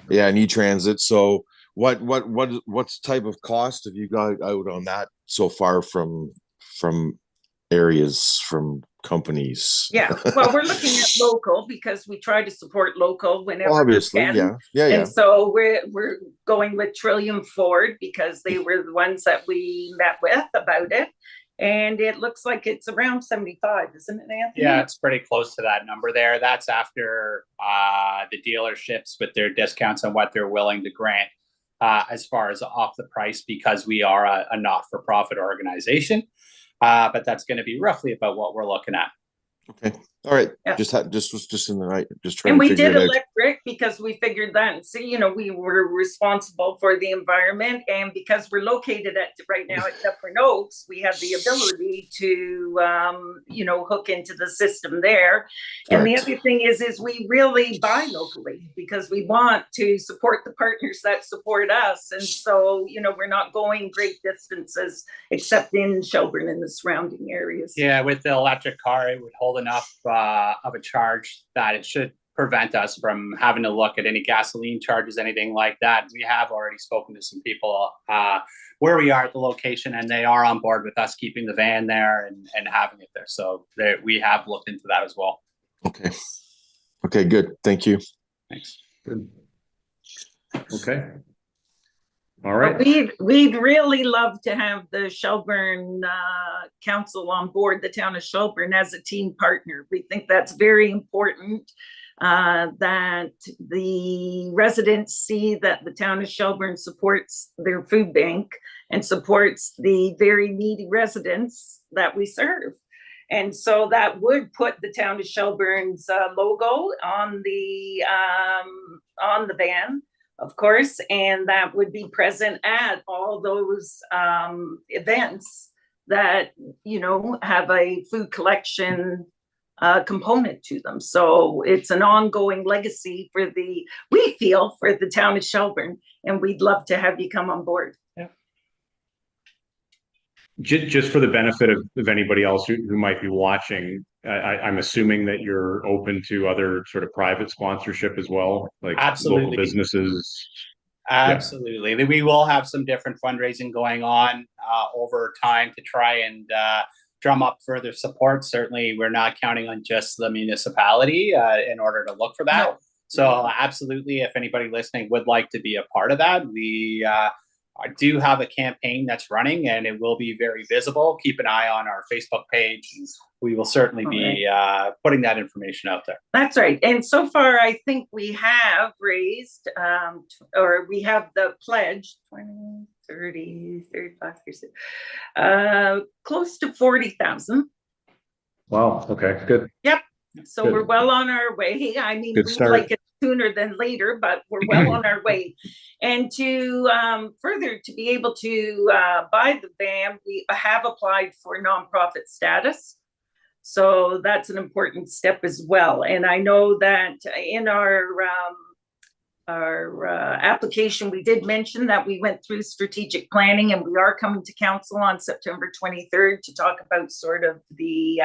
Yeah, an e-transit. So what's type of cost have you got out on that so far from areas, from companies? Yeah, well, we're looking at local because we try to support local whenever obviously we can. Yeah. And so we're going with Trillium Ford because they were the ones that we met with about it. And it looks like it's around 75, isn't it, Anthony? Yeah, it's pretty close to that number there. That's after the dealerships with their discounts on what they're willing to grant as far as off the price, because we are a not-for-profit organization. But that's going to be roughly about what we're looking at. Okay. All right. Yeah. Just in the right. Just trying and to we figure did it out. electric because we figured that. So, we were responsible for the environment, and because we're located right now at Dufferin Oaks, we have the ability to, hook into the system there. And the other thing is we really buy locally because we want to support the partners that support us. And so, we're not going great distances except in Shelburne and the surrounding areas. Yeah, with the electric car, it would hold enough of a charge that it should prevent us from having to look at any gasoline charges, anything like that. We have already spoken to some people where we are at the location, and they are on board with us keeping the van there and having it there. So we have looked into that as well. Okay. Okay, good. Thank you. Thanks. Good. Okay. All right. We'd really love to have the Shelburne Council on board, the town of Shelburne, as a team partner. We think that's very important, that the residents see that the town of Shelburne supports their food bank and supports the very needy residents that we serve. And so that would put the town of Shelburne's logo on the van, of course, and that would be present at all those events that, you know, have a food collection component to them. So it's an ongoing legacy for we feel, for the town of Shelburne, and we'd love to have you come on board. Yeah. Just for the benefit of anybody else who might be watching, I'm assuming that you're open to other sort of private sponsorship as well, like Absolutely. local businesses. Absolutely. Yeah. We will have some different fundraising going on over time to try and drum up further support. Certainly, we're not counting on just the municipality in order to look for that. No. So absolutely, if anybody listening would like to be a part of that, we I do have a campaign that's running, and it will be very visible. Keep an eye on our Facebook page. We will certainly be putting that information out there. That's right. And so far, I think we have raised, or we have the pledge, 20, 30, 35, close to 40,000. Wow. Okay, good. Yep. So Good. We're well on our way. I mean, Good we'd start. like it sooner than later, but we're well on our way. And to further, to be able to buy the van, we have applied for nonprofit status. So that's an important step as well. And I know that in our application, we did mention that we went through strategic planning, and we are coming to council on September 23rd to talk about sort of the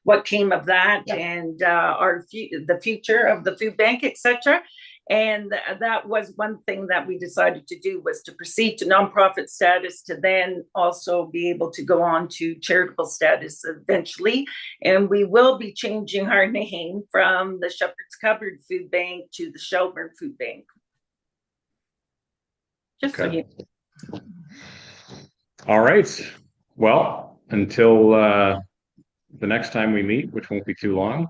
what came of that, and the future of the food bank, etc. And that was one thing that we decided to do, was to proceed to nonprofit status, to then also be able to go on to charitable status eventually. And we will be changing our name from the Shepherd's Cupboard Food Bank to the Shelburne Food Bank. Just so you know. All right. Well, until the next time we meet, which won't be too long,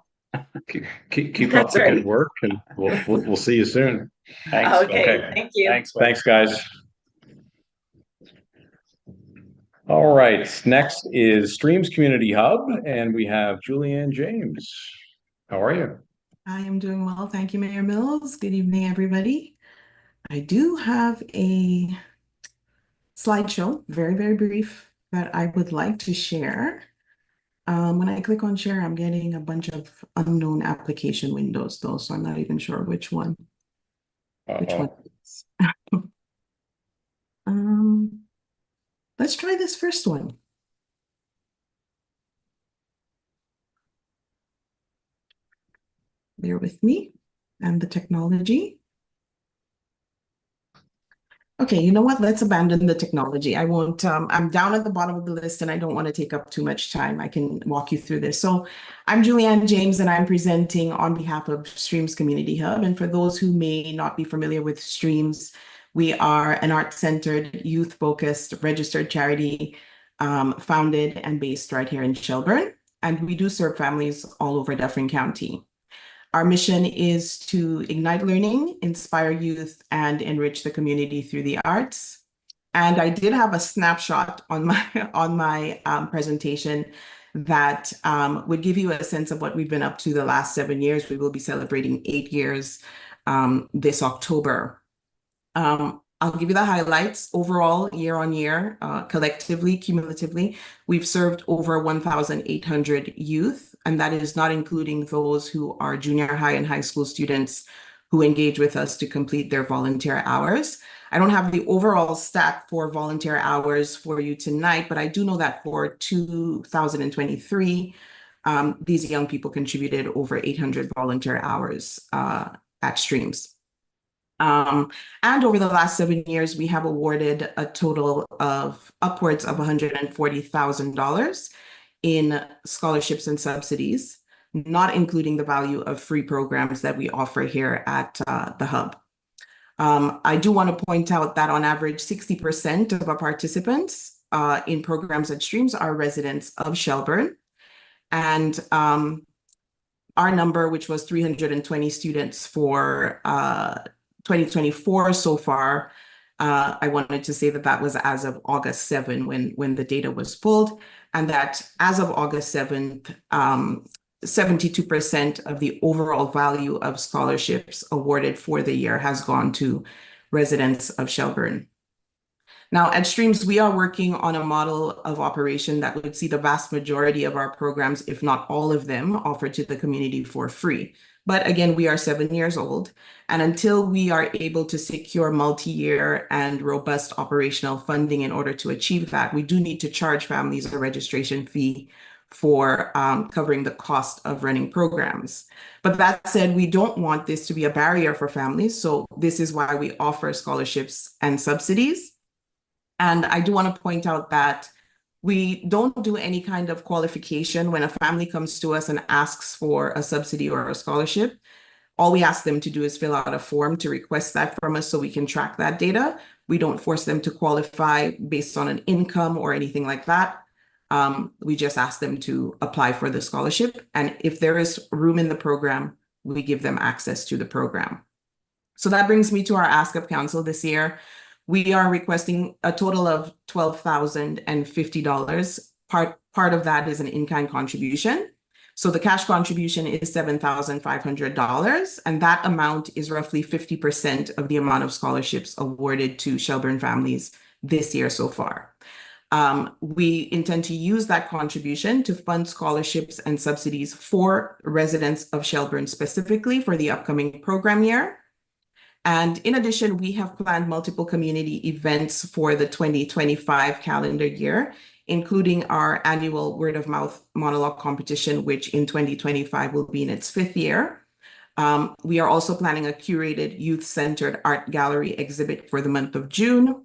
keep up the good work, and we'll see you soon. Thanks. Okay. Thank you. Thanks, guys. All right. Next is Streams Community Hub, and we have Julianne James. How are you? I am doing well. Thank you, Mayor Mills. Good evening, everybody. I do have a slideshow, very, very brief, that I would like to share. When I click on share, I'm getting a bunch of unknown application windows though, so I'm not even sure which one. Which one it is. Let's try this first one. Bear with me and the technology. Okay, you know what? Let's abandon the technology. I won't, I'm down at the bottom of the list and I don't want to take up too much time. I can walk you through this. So I'm Julianne James and I'm presenting on behalf of Streams Community Hub. And for those who may not be familiar with Streams, we are an art-centered, youth-focused, registered charity founded and based right here in Shelburne. And we do serve families all over Dufferin County. Our mission is to ignite learning, inspire youth, and enrich the community through the arts. And I did have a snapshot on my presentation that would give you a sense of what we've been up to the last 7 years. We will be celebrating 8 years this October. I'll give you the highlights. Overall, year on year, collectively, cumulatively, we've served over 1,800 youth, and that is not including those who are junior high and high school students who engage with us to complete their volunteer hours. I don't have the overall stat for volunteer hours for you tonight, but I do know that for 2023, These young people contributed over 800 volunteer hours at Streams. And over the last 7 years, we have awarded a total of upwards of $140,000 in scholarships and subsidies, not including the value of free programs that we offer here at the Hub. I do want to point out that on average, 60% of our participants in programs at Streams are residents of Shelburne. And our number, which was 320 students for 2024 so far, I wanted to say that that was as of August 7 when the data was pulled, and that as of August 7th, 72% of the overall value of scholarships awarded for the year has gone to residents of Shelburne. Now, at Streams, we are working on a model of operation that would see the vast majority of our programs, if not all of them, offered to the community for free. But again, we are 7 years old, and until we are able to secure multi-year and robust operational funding in order to achieve that, we do need to charge families a registration fee for covering the cost of running programs. But that said, we don't want this to be a barrier for families, so this is why we offer scholarships and subsidies. And I do want to point out that we don't do any kind of qualification when a family comes to us and asks for a subsidy or a scholarship. All we ask them to do is fill out a form to request that from us so we can track that data. We don't force them to qualify based on an income or anything like that. We just ask them to apply for the scholarship. And if there is room in the program, we give them access to the program. So that brings me to our ask of council this year. We are requesting a total of $12,050. Part of that is an in-kind contribution. So the cash contribution is $7,500, and that amount is roughly 50% of the amount of scholarships awarded to Shelburne families this year so far. We intend to use that contribution to fund scholarships and subsidies for residents of Shelburne specifically for the upcoming program year. And in addition, we have planned multiple community events for the 2025 calendar year, including our annual word of mouth monologue competition, which in 2025 will be in its 5th year. We are also planning a curated youth-centered art gallery exhibit for the month of June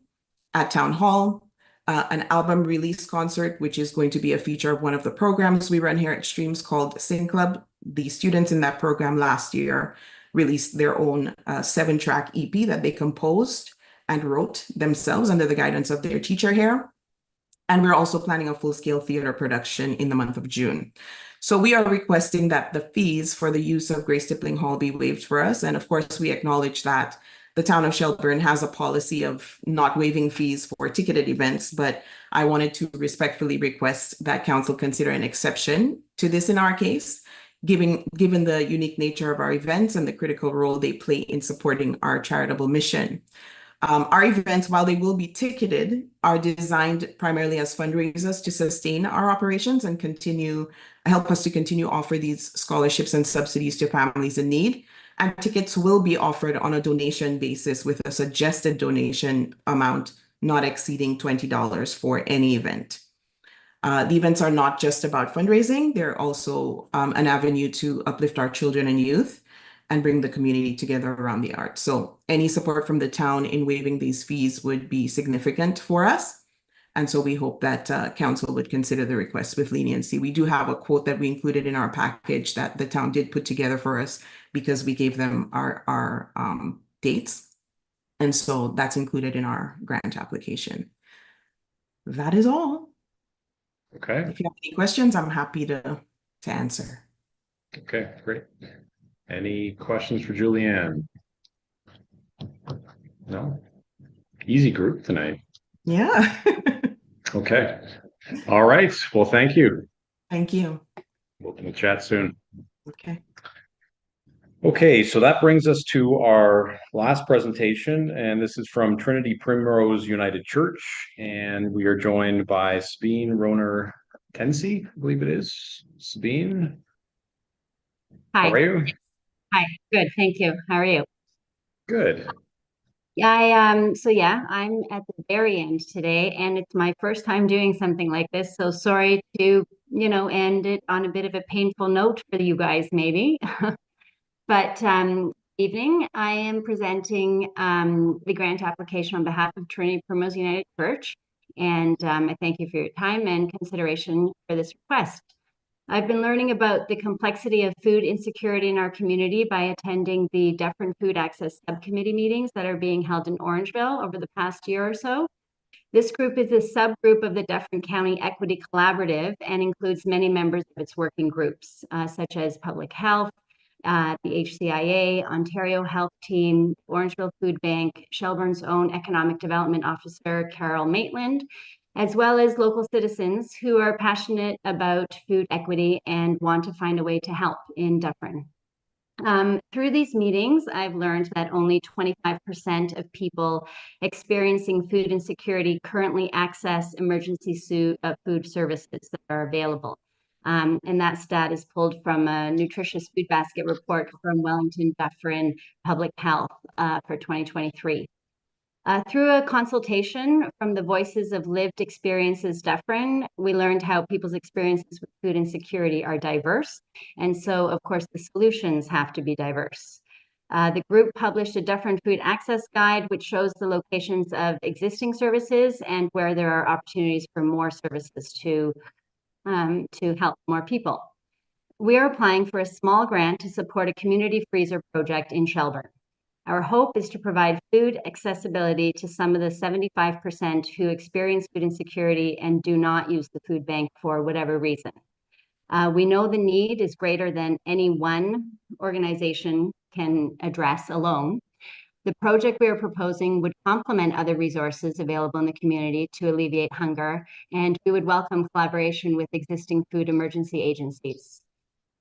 at Town Hall, an album release concert, which is going to be a feature of one of the programs we run here at Streams called Sing Club. The students in that program last year released their own 7-track EP that they composed and wrote themselves under the guidance of their teacher here. And we're also planning a full-scale theater production in the month of June. So we are requesting that the fees for the use of Grace Tippling Hall be waived for us. And of course, we acknowledge that the town of Shelburne has a policy of not waiving fees for ticketed events, but I wanted to respectfully request that council consider an exception to this in our case, given the unique nature of our events and the critical role they play in supporting our charitable mission. Our events, while they will be ticketed, are designed primarily as fundraisers to sustain our operations and help us to continue offer these scholarships and subsidies to families in need. And tickets will be offered on a donation basis with a suggested donation amount not exceeding $20 for any event. The events are not just about fundraising, they're also an avenue to uplift our children and youth and bring the community together around the arts. So any support from the town in waiving these fees would be significant for us. And so we hope that council would consider the request with leniency. We do have a quote that we included in our package that the town did put together for us because we gave them our dates. And so that's included in our grant application. That is all. Okay. If you have any questions, I'm happy to answer. Okay, great. Any questions for Julianne? No? Easy group tonight. Yeah. Okay. All right. Well, thank you. Thank you. We'll chat soon. Okay. Okay, so that brings us to our last presentation, and this is from Trinity Primrose United Church, and we are joined by Sabine Roner Tensi, I believe it is. Sabine? Hi. How are you? Hi, good, thank you. How are you? Good. So yeah, I'm at the very end today, and it's my first time doing something like this, so sorry to end it on a bit of a painful note for you guys, maybe. But evening, I am presenting the grant application on behalf of Trinity Primrose United Church. And I thank you for your time and consideration for this request. I've been learning about the complexity of food insecurity in our community by attending the Dufferin Food Access Subcommittee meetings that are being held in Orangeville over the past year or so. This group is a subgroup of the Dufferin County Equity Collaborative and includes many members of its working groups, such as Public Health, the HCIA, Ontario Health Team, Orangeville Food Bank, Shelburne's own Economic Development Officer, Carol Maitland, as well as local citizens who are passionate about food equity and want to find a way to help in Dufferin. Through these meetings, I've learned that only 25% of people experiencing food insecurity currently access emergency food services that are available. And that stat is pulled from a nutritious food basket report from Wellington Dufferin Public Health for 2023. Through a consultation from the Voices of Lived Experiences Dufferin, we learned how people's experiences with food insecurity are diverse. And so, of course, the solutions have to be diverse. The group published a Dufferin Food Access Guide, which shows the locations of existing services and where there are opportunities for more services to help more people. We are applying for a small grant to support a community freezer project in Shelburne. Our hope is to provide food accessibility to some of the 75% who experience food insecurity and do not use the food bank for whatever reason. We know the need is greater than any one organization can address alone. The project we are proposing would complement other resources available in the community to alleviate hunger, and we would welcome collaboration with existing food emergency agencies.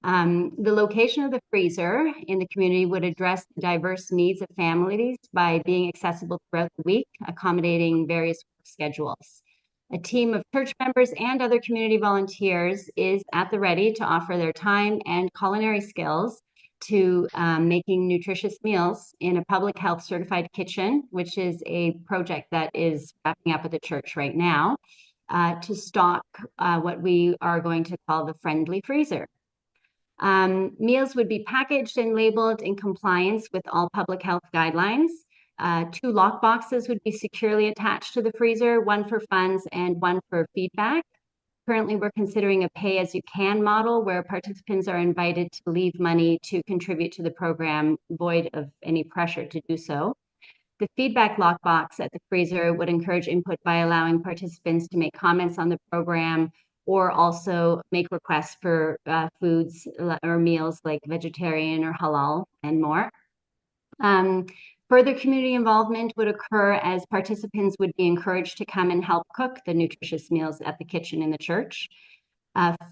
The location of the freezer in the community would address the diverse needs of families by being accessible throughout the week, accommodating various work schedules. A team of church members and other community volunteers is at the ready to offer their time and culinary skills to making nutritious meals in a public health certified kitchen, which is a project that is wrapping up at the church right now, to stock what we are going to call the friendly freezer. Meals would be packaged and labeled in compliance with all public health guidelines. 2 lock boxes would be securely attached to the freezer, one for funds and one for feedback. Currently, we're considering a pay-as-you-can model where participants are invited to leave money to contribute to the program, void of any pressure to do so. The feedback lockbox at the freezer would encourage input by allowing participants to make comments on the program or also make requests for foods or meals like vegetarian or halal and more. Further community involvement would occur as participants would be encouraged to come and help cook the nutritious meals at the kitchen in the church.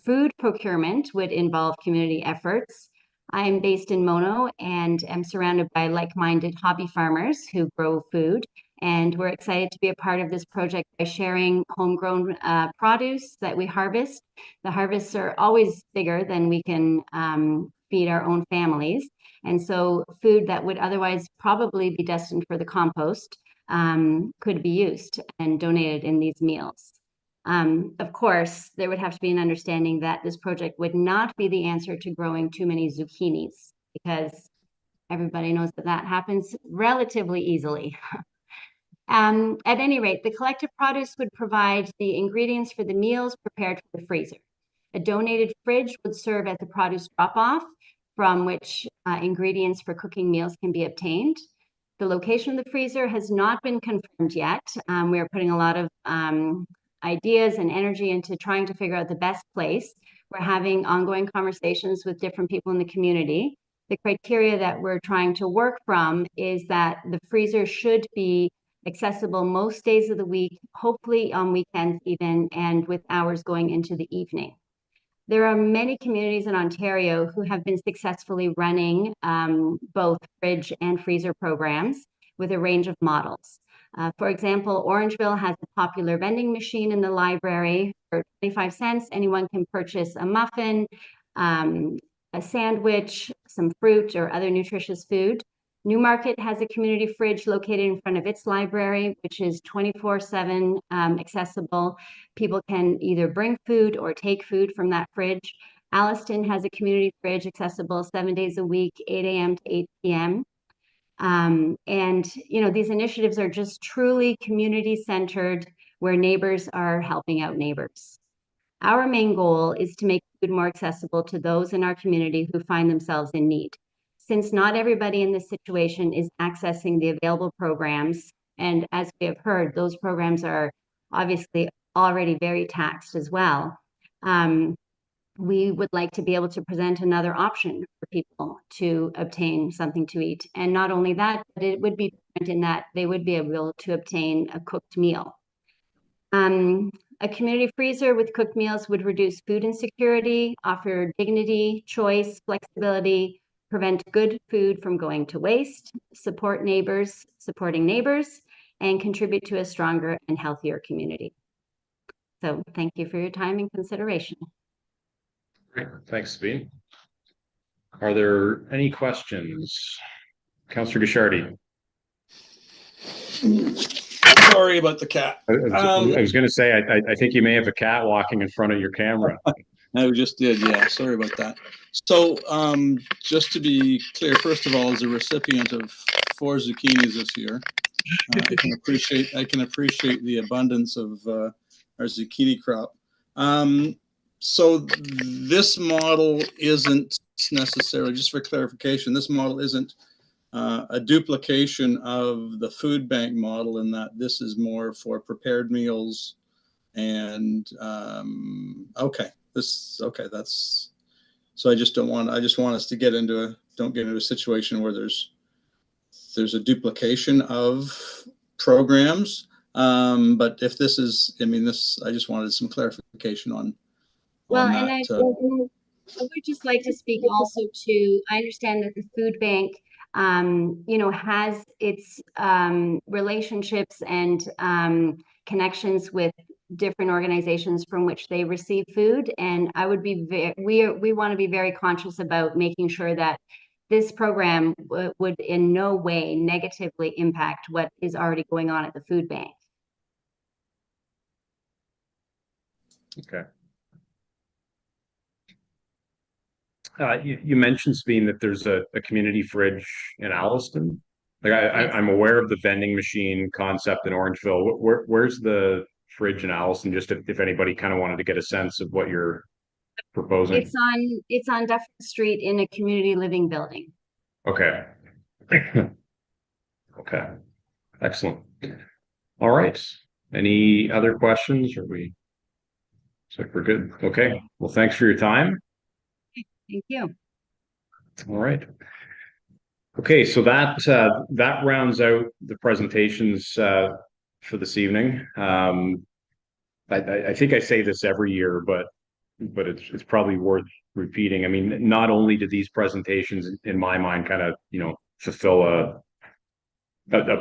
Food procurement would involve community efforts. I am based in Mono and am surrounded by like-minded hobby farmers who grow food. And we're excited to be a part of this project by sharing homegrown produce that we harvest. The harvests are always bigger than we can feed our own families. And so food that would otherwise probably be destined for the compost could be used and donated in these meals. Of course, there would have to be an understanding that this project would not be the answer to growing too many zucchinis, because everybody knows that that happens relatively easily. At any rate, the collective produce would provide the ingredients for the meals prepared for the freezer. A donated fridge would serve as a produce drop-off from which ingredients for cooking meals can be obtained. The location of the freezer has not been confirmed yet. We are putting a lot of ideas and energy into trying to figure out the best place. We're having ongoing conversations with different people in the community. The criteria that we're trying to work from is that the freezer should be accessible most days of the week, hopefully on weekends even, and with hours going into the evening. There are many communities in Ontario who have been successfully running both fridge and freezer programs with a range of models. For example, Orangeville has a popular vending machine in the library. For 25 cents, anyone can purchase a muffin, a sandwich, some fruit or other nutritious food. Newmarket has a community fridge located in front of its library, which is 24/7 accessible. People can either bring food or take food from that fridge. Alliston has a community fridge accessible 7 days a week, 8 a.m. to 8 p.m. And, you know, these initiatives are just truly community centered, where neighbors are helping out neighbors. Our main goal is to make food more accessible to those in our community who find themselves in need. Since not everybody in this situation is accessing the available programs, and as we have heard, those programs are obviously already very taxed as well. We would like to be able to present another option for people to obtain something to eat. And not only that, but it would be different in that they would be able to obtain a cooked meal. A community freezer with cooked meals would reduce food insecurity, offer dignity, choice, flexibility, prevent good food from going to waste, supporting neighbors, and contribute to a stronger and healthier community. So thank you for your time and consideration. Great, thanks, Sabine. Are there any questions? Councillor Guichardi. Sorry about the cat. I was going to say, I think you may have a cat walking in front of your camera. I just did, yeah. Sorry about that. So, just to be clear, first of all, as a recipient of 4 zucchinis this year, I can appreciate the abundance of our zucchini crop. So this model isn't necessarily, just for clarification, this model isn't a duplication of the food bank model, in that this is more for prepared meals. And that's, so I just want us to don't get into a situation where there's a duplication of programs. But if this is, I just wanted some clarification on. Well, that, and I would just like to speak also to, I understand that the food bank, has its relationships and connections with different organizations from which they receive food. And I would be we want to be very conscious about making sure that this program would in no way negatively impact what is already going on at the food bank. Okay. You mentioned, Sabine, that there's a community fridge in Alliston. Like I'm aware of the vending machine concept in Orangeville. Where's the fridge in Alliston? Just if anybody kind of wanted to get a sense of what you're proposing. It's on Dufferin Street in a community living building. Okay. Okay. Excellent. All right. Any other questions? Or looks like we're good. Okay. Well, thanks for your time. Thank you. All right. Okay, so that rounds out the presentations for this evening. I think I say this every year, but it's probably worth repeating. I mean, not only do these presentations, in my mind, kind of fulfill a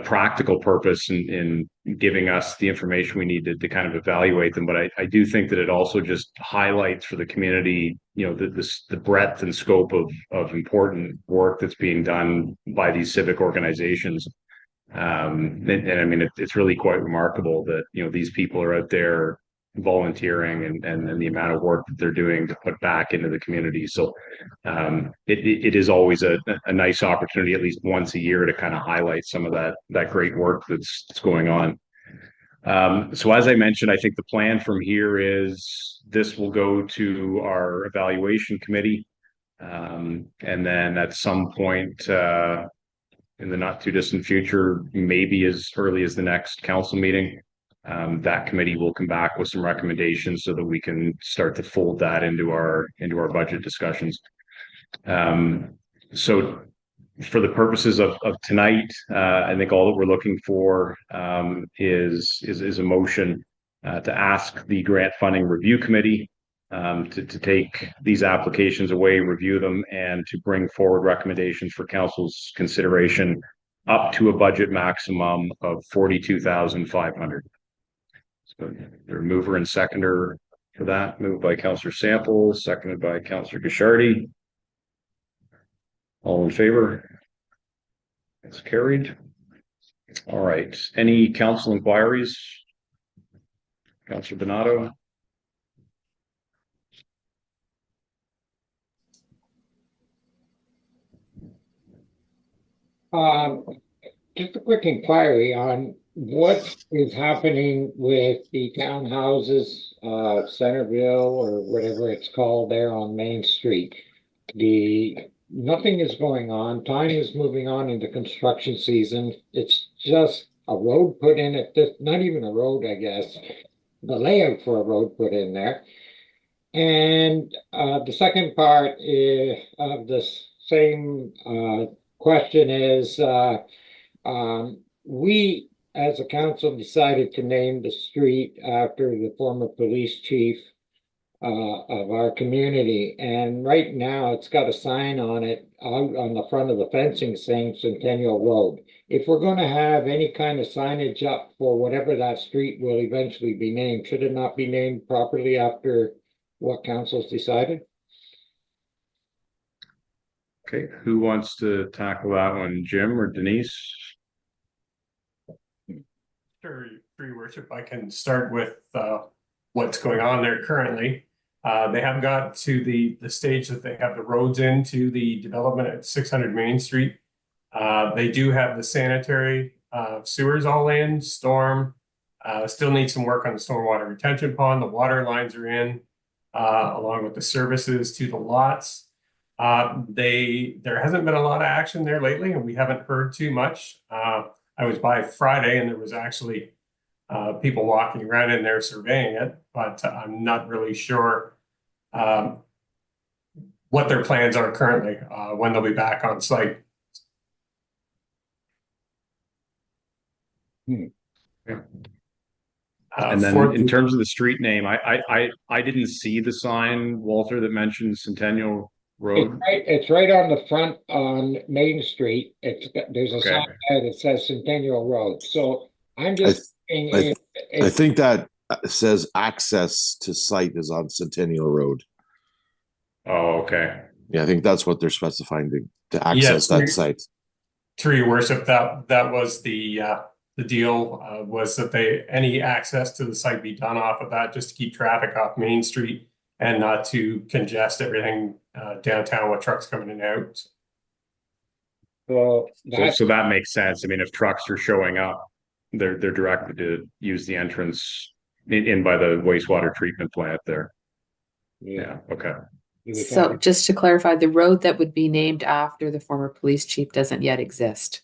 practical purpose in giving us the information we need to kind of evaluate them, but I do think that it also just highlights for the community, the breadth and scope of important work that's being done by these civic organizations. And I mean, it's really quite remarkable that these people are out there volunteering and the amount of work that they're doing to put back into the community. So it is always a nice opportunity, at least once a year, to kind of highlight some of that great work that's going on. So as I mentioned, I think the plan from here is this will go to our evaluation committee, and then at some point in the not too distant future, maybe as early as the next council meeting, that committee will come back with some recommendations so that we can start to fold that into our budget discussions. So for the purposes of tonight, I think all that we're looking for is a motion to ask the Grant Funding Review Committee to take these applications away, review them, and to bring forward recommendations for council's consideration up to a budget maximum of $42,500. So the mover and seconder for that, moved by Councillor Sample, seconded by Councillor Guichardi. All in favor? That's carried. All right. Any council inquiries? Councillor Donato? Just a quick inquiry on what is happening with the townhouses, Centerville or whatever it's called there on Main Street. Nothing is going on. Time is moving on into construction season. It's just a road put in at this, not even a road, I guess. The layout for a road put in there. And the second part of this same question is we as a council decided to name the street after the former police chief of our community, and right now it's got a sign on it out on the front of the fencing saying Centennial Road. If we're going to have any kind of signage up for whatever that street will eventually be named, should it not be named properly after what council's decided? Okay, who wants to tackle that one, Jim or Denise? Sure, Your Worship, I can start with what's going on there currently. They have got to the stage that they have the roads into the development at 600 Main Street. They do have the sanitary sewers all in, storm. Still need some work on the stormwater retention pond. The water lines are in, along with the services to the lots. There hasn't been a lot of action there lately, and we haven't heard too much. I was by Friday, and there was actually people walking around in there surveying it, but I'm not really sure what their plans are currently, when they'll be back on site. Yeah. And then in terms of the street name, I didn't see the sign, Walter, that mentioned Centennial Road. It's right on the front on Main Street. There's a sign there that says Centennial Road. So I'm just thinking I think that says access to site is on Centennial Road. Oh, okay. Yeah, I think that's what they're specifying to access that site. Through Your Worship, that was the deal, was that any access to the site be done off of that, just to keep traffic off Main Street and not to congest everything downtown with trucks coming in and out. So that makes sense. I mean, if trucks are showing up, they're directed to use the entrance in by the wastewater treatment plant there. Yeah. Okay. So just to clarify, the road that would be named after the former police chief doesn't yet exist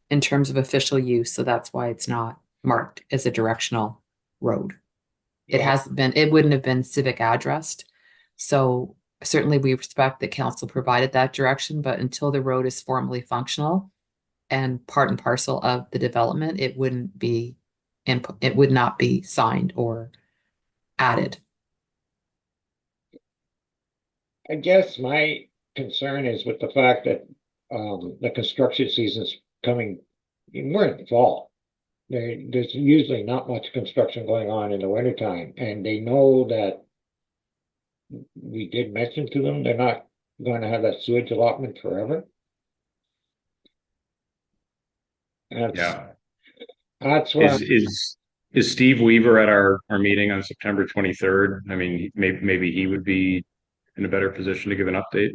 in terms of official use. So that's why it's not marked as a directional road. It hasn't been, it wouldn't have been civic addressed. So certainly we respect that council provided that direction, but until the road is formally functional and part and parcel of the development, it wouldn't be input, it would not be signed or added. I guess my concern is with the fact that the construction season's coming, we're in the fall. There's usually not much construction going on in the wintertime, and they know that we did mention to them they're not going to have that sewage allotment forever. That's what is Steve Weaver at our meeting on September 23rd? I mean, maybe he would be in a better position to give an update.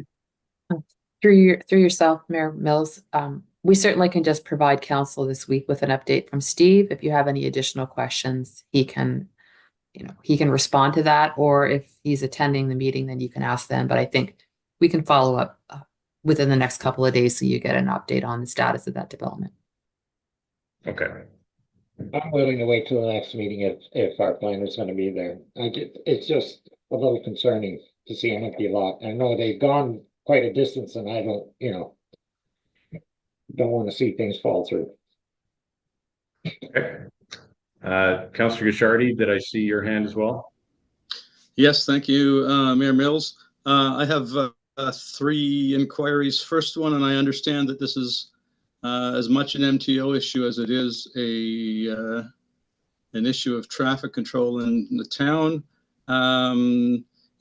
Through yourself, Mayor Mills, we certainly can just provide council this week with an update from Steve. If you have any additional questions, he can respond to that, or if he's attending the meeting, then you can ask them. But I think we can follow up within the next couple of days so you get an update on the status of that development. Okay. I'm willing to wait till the next meeting if our planner is going to be there. It's just a little concerning to see an empty lot. I know they've gone quite a distance, and I don't want to see things fall through. Okay. Councillor Guichardi, did I see your hand as well? Yes, thank you, Mayor Mills. I have 3 inquiries. First one, and I understand that this is as much an MTO issue as it is an issue of traffic control in the town.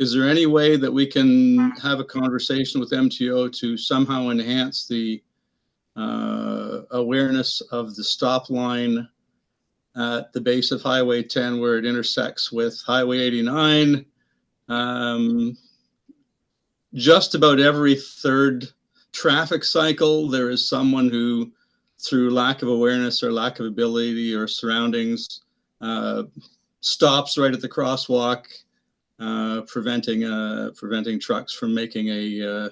Is there any way that we can have a conversation with MTO to somehow enhance the awareness of the stop line at the base of Highway 10 where it intersects with Highway 89. Just about every third traffic cycle, there is someone who, through lack of awareness or lack of ability or surroundings, stops right at the crosswalk, preventing trucks from making a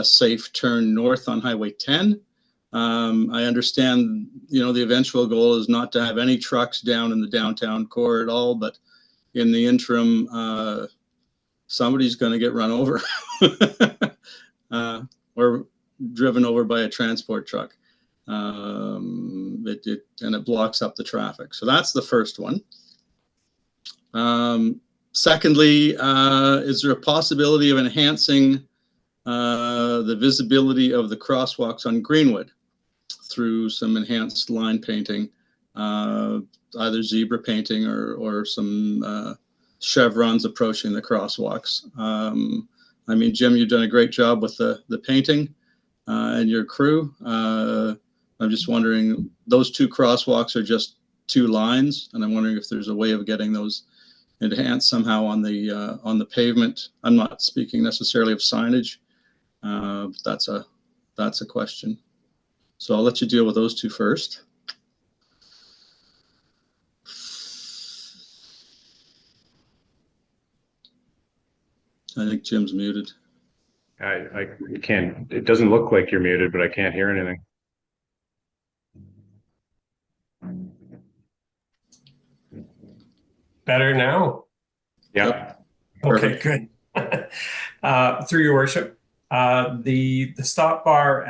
safe turn north on Highway 10. I understand, the eventual goal is not to have any trucks down in the downtown core at all, but in the interim, somebody's going to get run over or driven over by a transport truck. And it blocks up the traffic. So that's the first one. Secondly, is there a possibility of enhancing the visibility of the crosswalks on Greenwood through some enhanced line painting, either zebra painting or some chevrons approaching the crosswalks? I mean, Jim, you've done a great job with the painting and your crew. I'm just wondering, those two crosswalks are just two lines, and I'm wondering if there's a way of getting those enhanced somehow on the pavement. I'm not speaking necessarily of signage. That's a question. So I'll let you deal with those two first. I think Jim's muted. I can't, it doesn't look like you're muted, but I can't hear anything. Better now? Yeah. Okay, good. Through your worship, the stop bar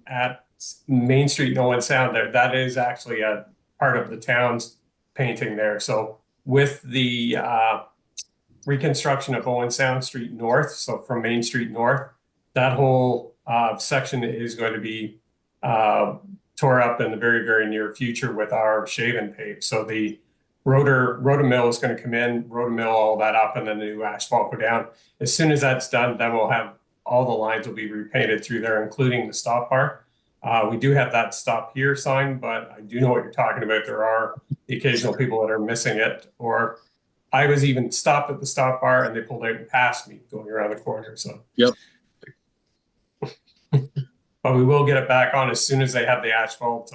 at Main Street in Owen Sound there, that is actually a part of the town's painting there. So with the reconstruction of Owen Sound Street North, so from Main Street North, that whole section is going to be tore up in the very, very near future with our shave and pave. So the Rotomill is going to come in, Rotomill all that up, and then the new asphalt go down. As soon as that's done, then we'll have all the lines will be repainted through there, including the stop bar. We do have that stop here sign, but I do know what you're talking about. There are the occasional people that are missing it, or I was even stopped at the stop bar and they pulled out and passed me going around the corner. So, yep. But we will get it back on as soon as they have the asphalt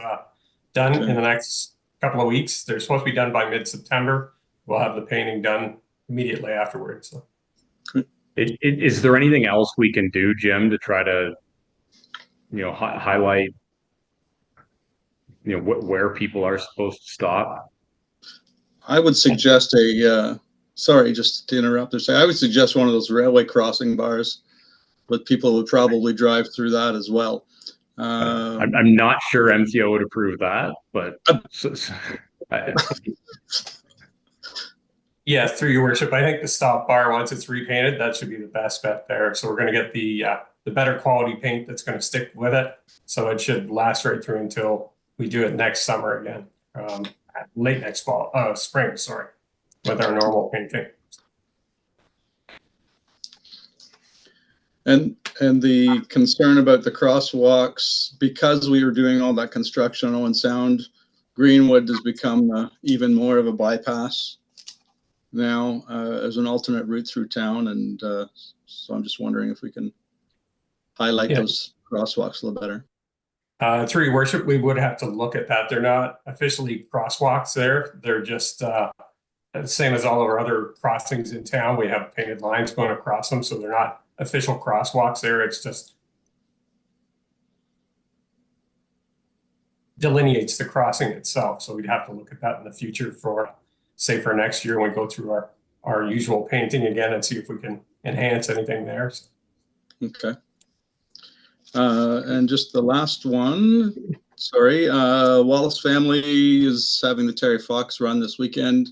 done in the next couple of weeks. They're supposed to be done by mid-September. We'll have the painting done immediately afterwards. So. Is there anything else we can do, Jim, to try to, highlight, where people are supposed to stop? I would suggest sorry, just to interrupt there. I would suggest one of those railway crossing bars, but people would probably drive through that as well. I'm not sure MTO would approve that, but yeah, through your worship, I think the stop bar, once it's repainted, that should be the best bet there. So we're going to get the better quality paint that's going to stick with it. So it should last right through until we do it next summer again, late next spring, sorry, with our normal painting. And the concern about the crosswalks, because we were doing all that construction on Owen Sound, Greenwood has become even more of a bypass now as an alternate route through town. And so I'm just wondering if we can highlight those crosswalks a little better. Through your worship, we would have to look at that. They're not officially crosswalks there. They're just the same as all of our other crossings in town. We have painted lines going across them, so they're not official crosswalks there. It's just delineates the crossing itself. So we'd have to look at that in the future for, say, for next year when we go through our usual painting again and see if we can enhance anything there. Okay. And just the last one, sorry, Wallace family is having the Terry Fox run this weekend.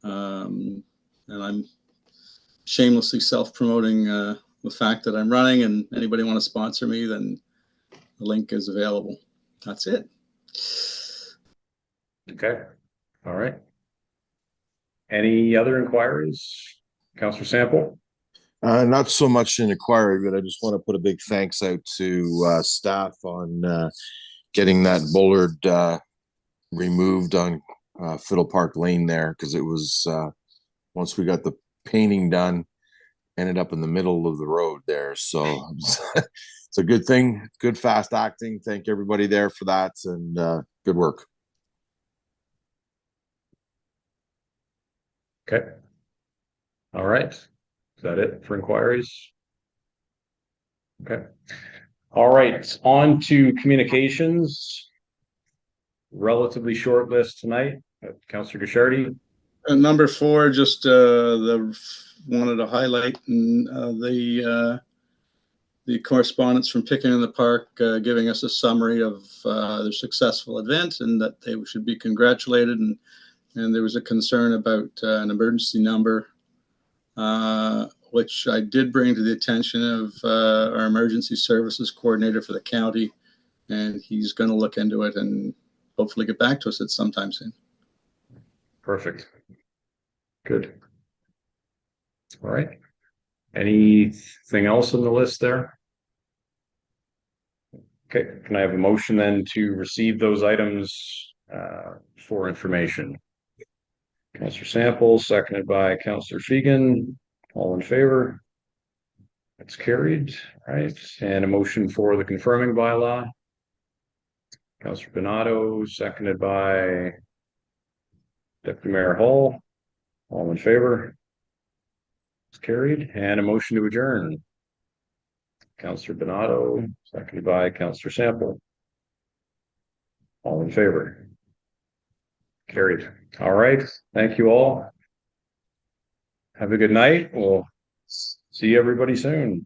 And I'm shamelessly self-promoting the fact that I'm running, and anybody want to sponsor me, then the link is available. That's it. Okay. All right. Any other inquiries? Councillor Sample? Not so much an inquiry, but I just want to put a big thanks out to staff on getting that bollard removed on Fiddle Park Lane there, because it was once we got the painting done, ended up in the middle of the road there. So it's a good thing, good fast acting. Thank everybody there for that, and good work. Okay. All right. Is that it for inquiries? Okay. All right. On to communications. Relatively short list tonight. Councillor Guichardi. Number 4, just wanted to highlight the correspondence from Picking in the Park, giving us a summary of their successful event and that they should be congratulated. And there was a concern about an emergency number, which I did bring to the attention of our emergency services coordinator for the county, and he's going to look into it and hopefully get back to us at some time soon. Perfect. Good. All right. Anything else on the list there? Okay. Can I have a motion then to receive those items for information? Councillor Sample, seconded by Councillor Fegan. All in favor? That's carried. All right. And a motion for the confirming bylaw. Councillor Bernardo, seconded by Deputy Mayor Hall. All in favor? It's carried. And a motion to adjourn. Councillor Bernardo, seconded by Councillor Sample. All in favor? Carried. All right. Thank you all. Have a good night. We'll see everybody soon.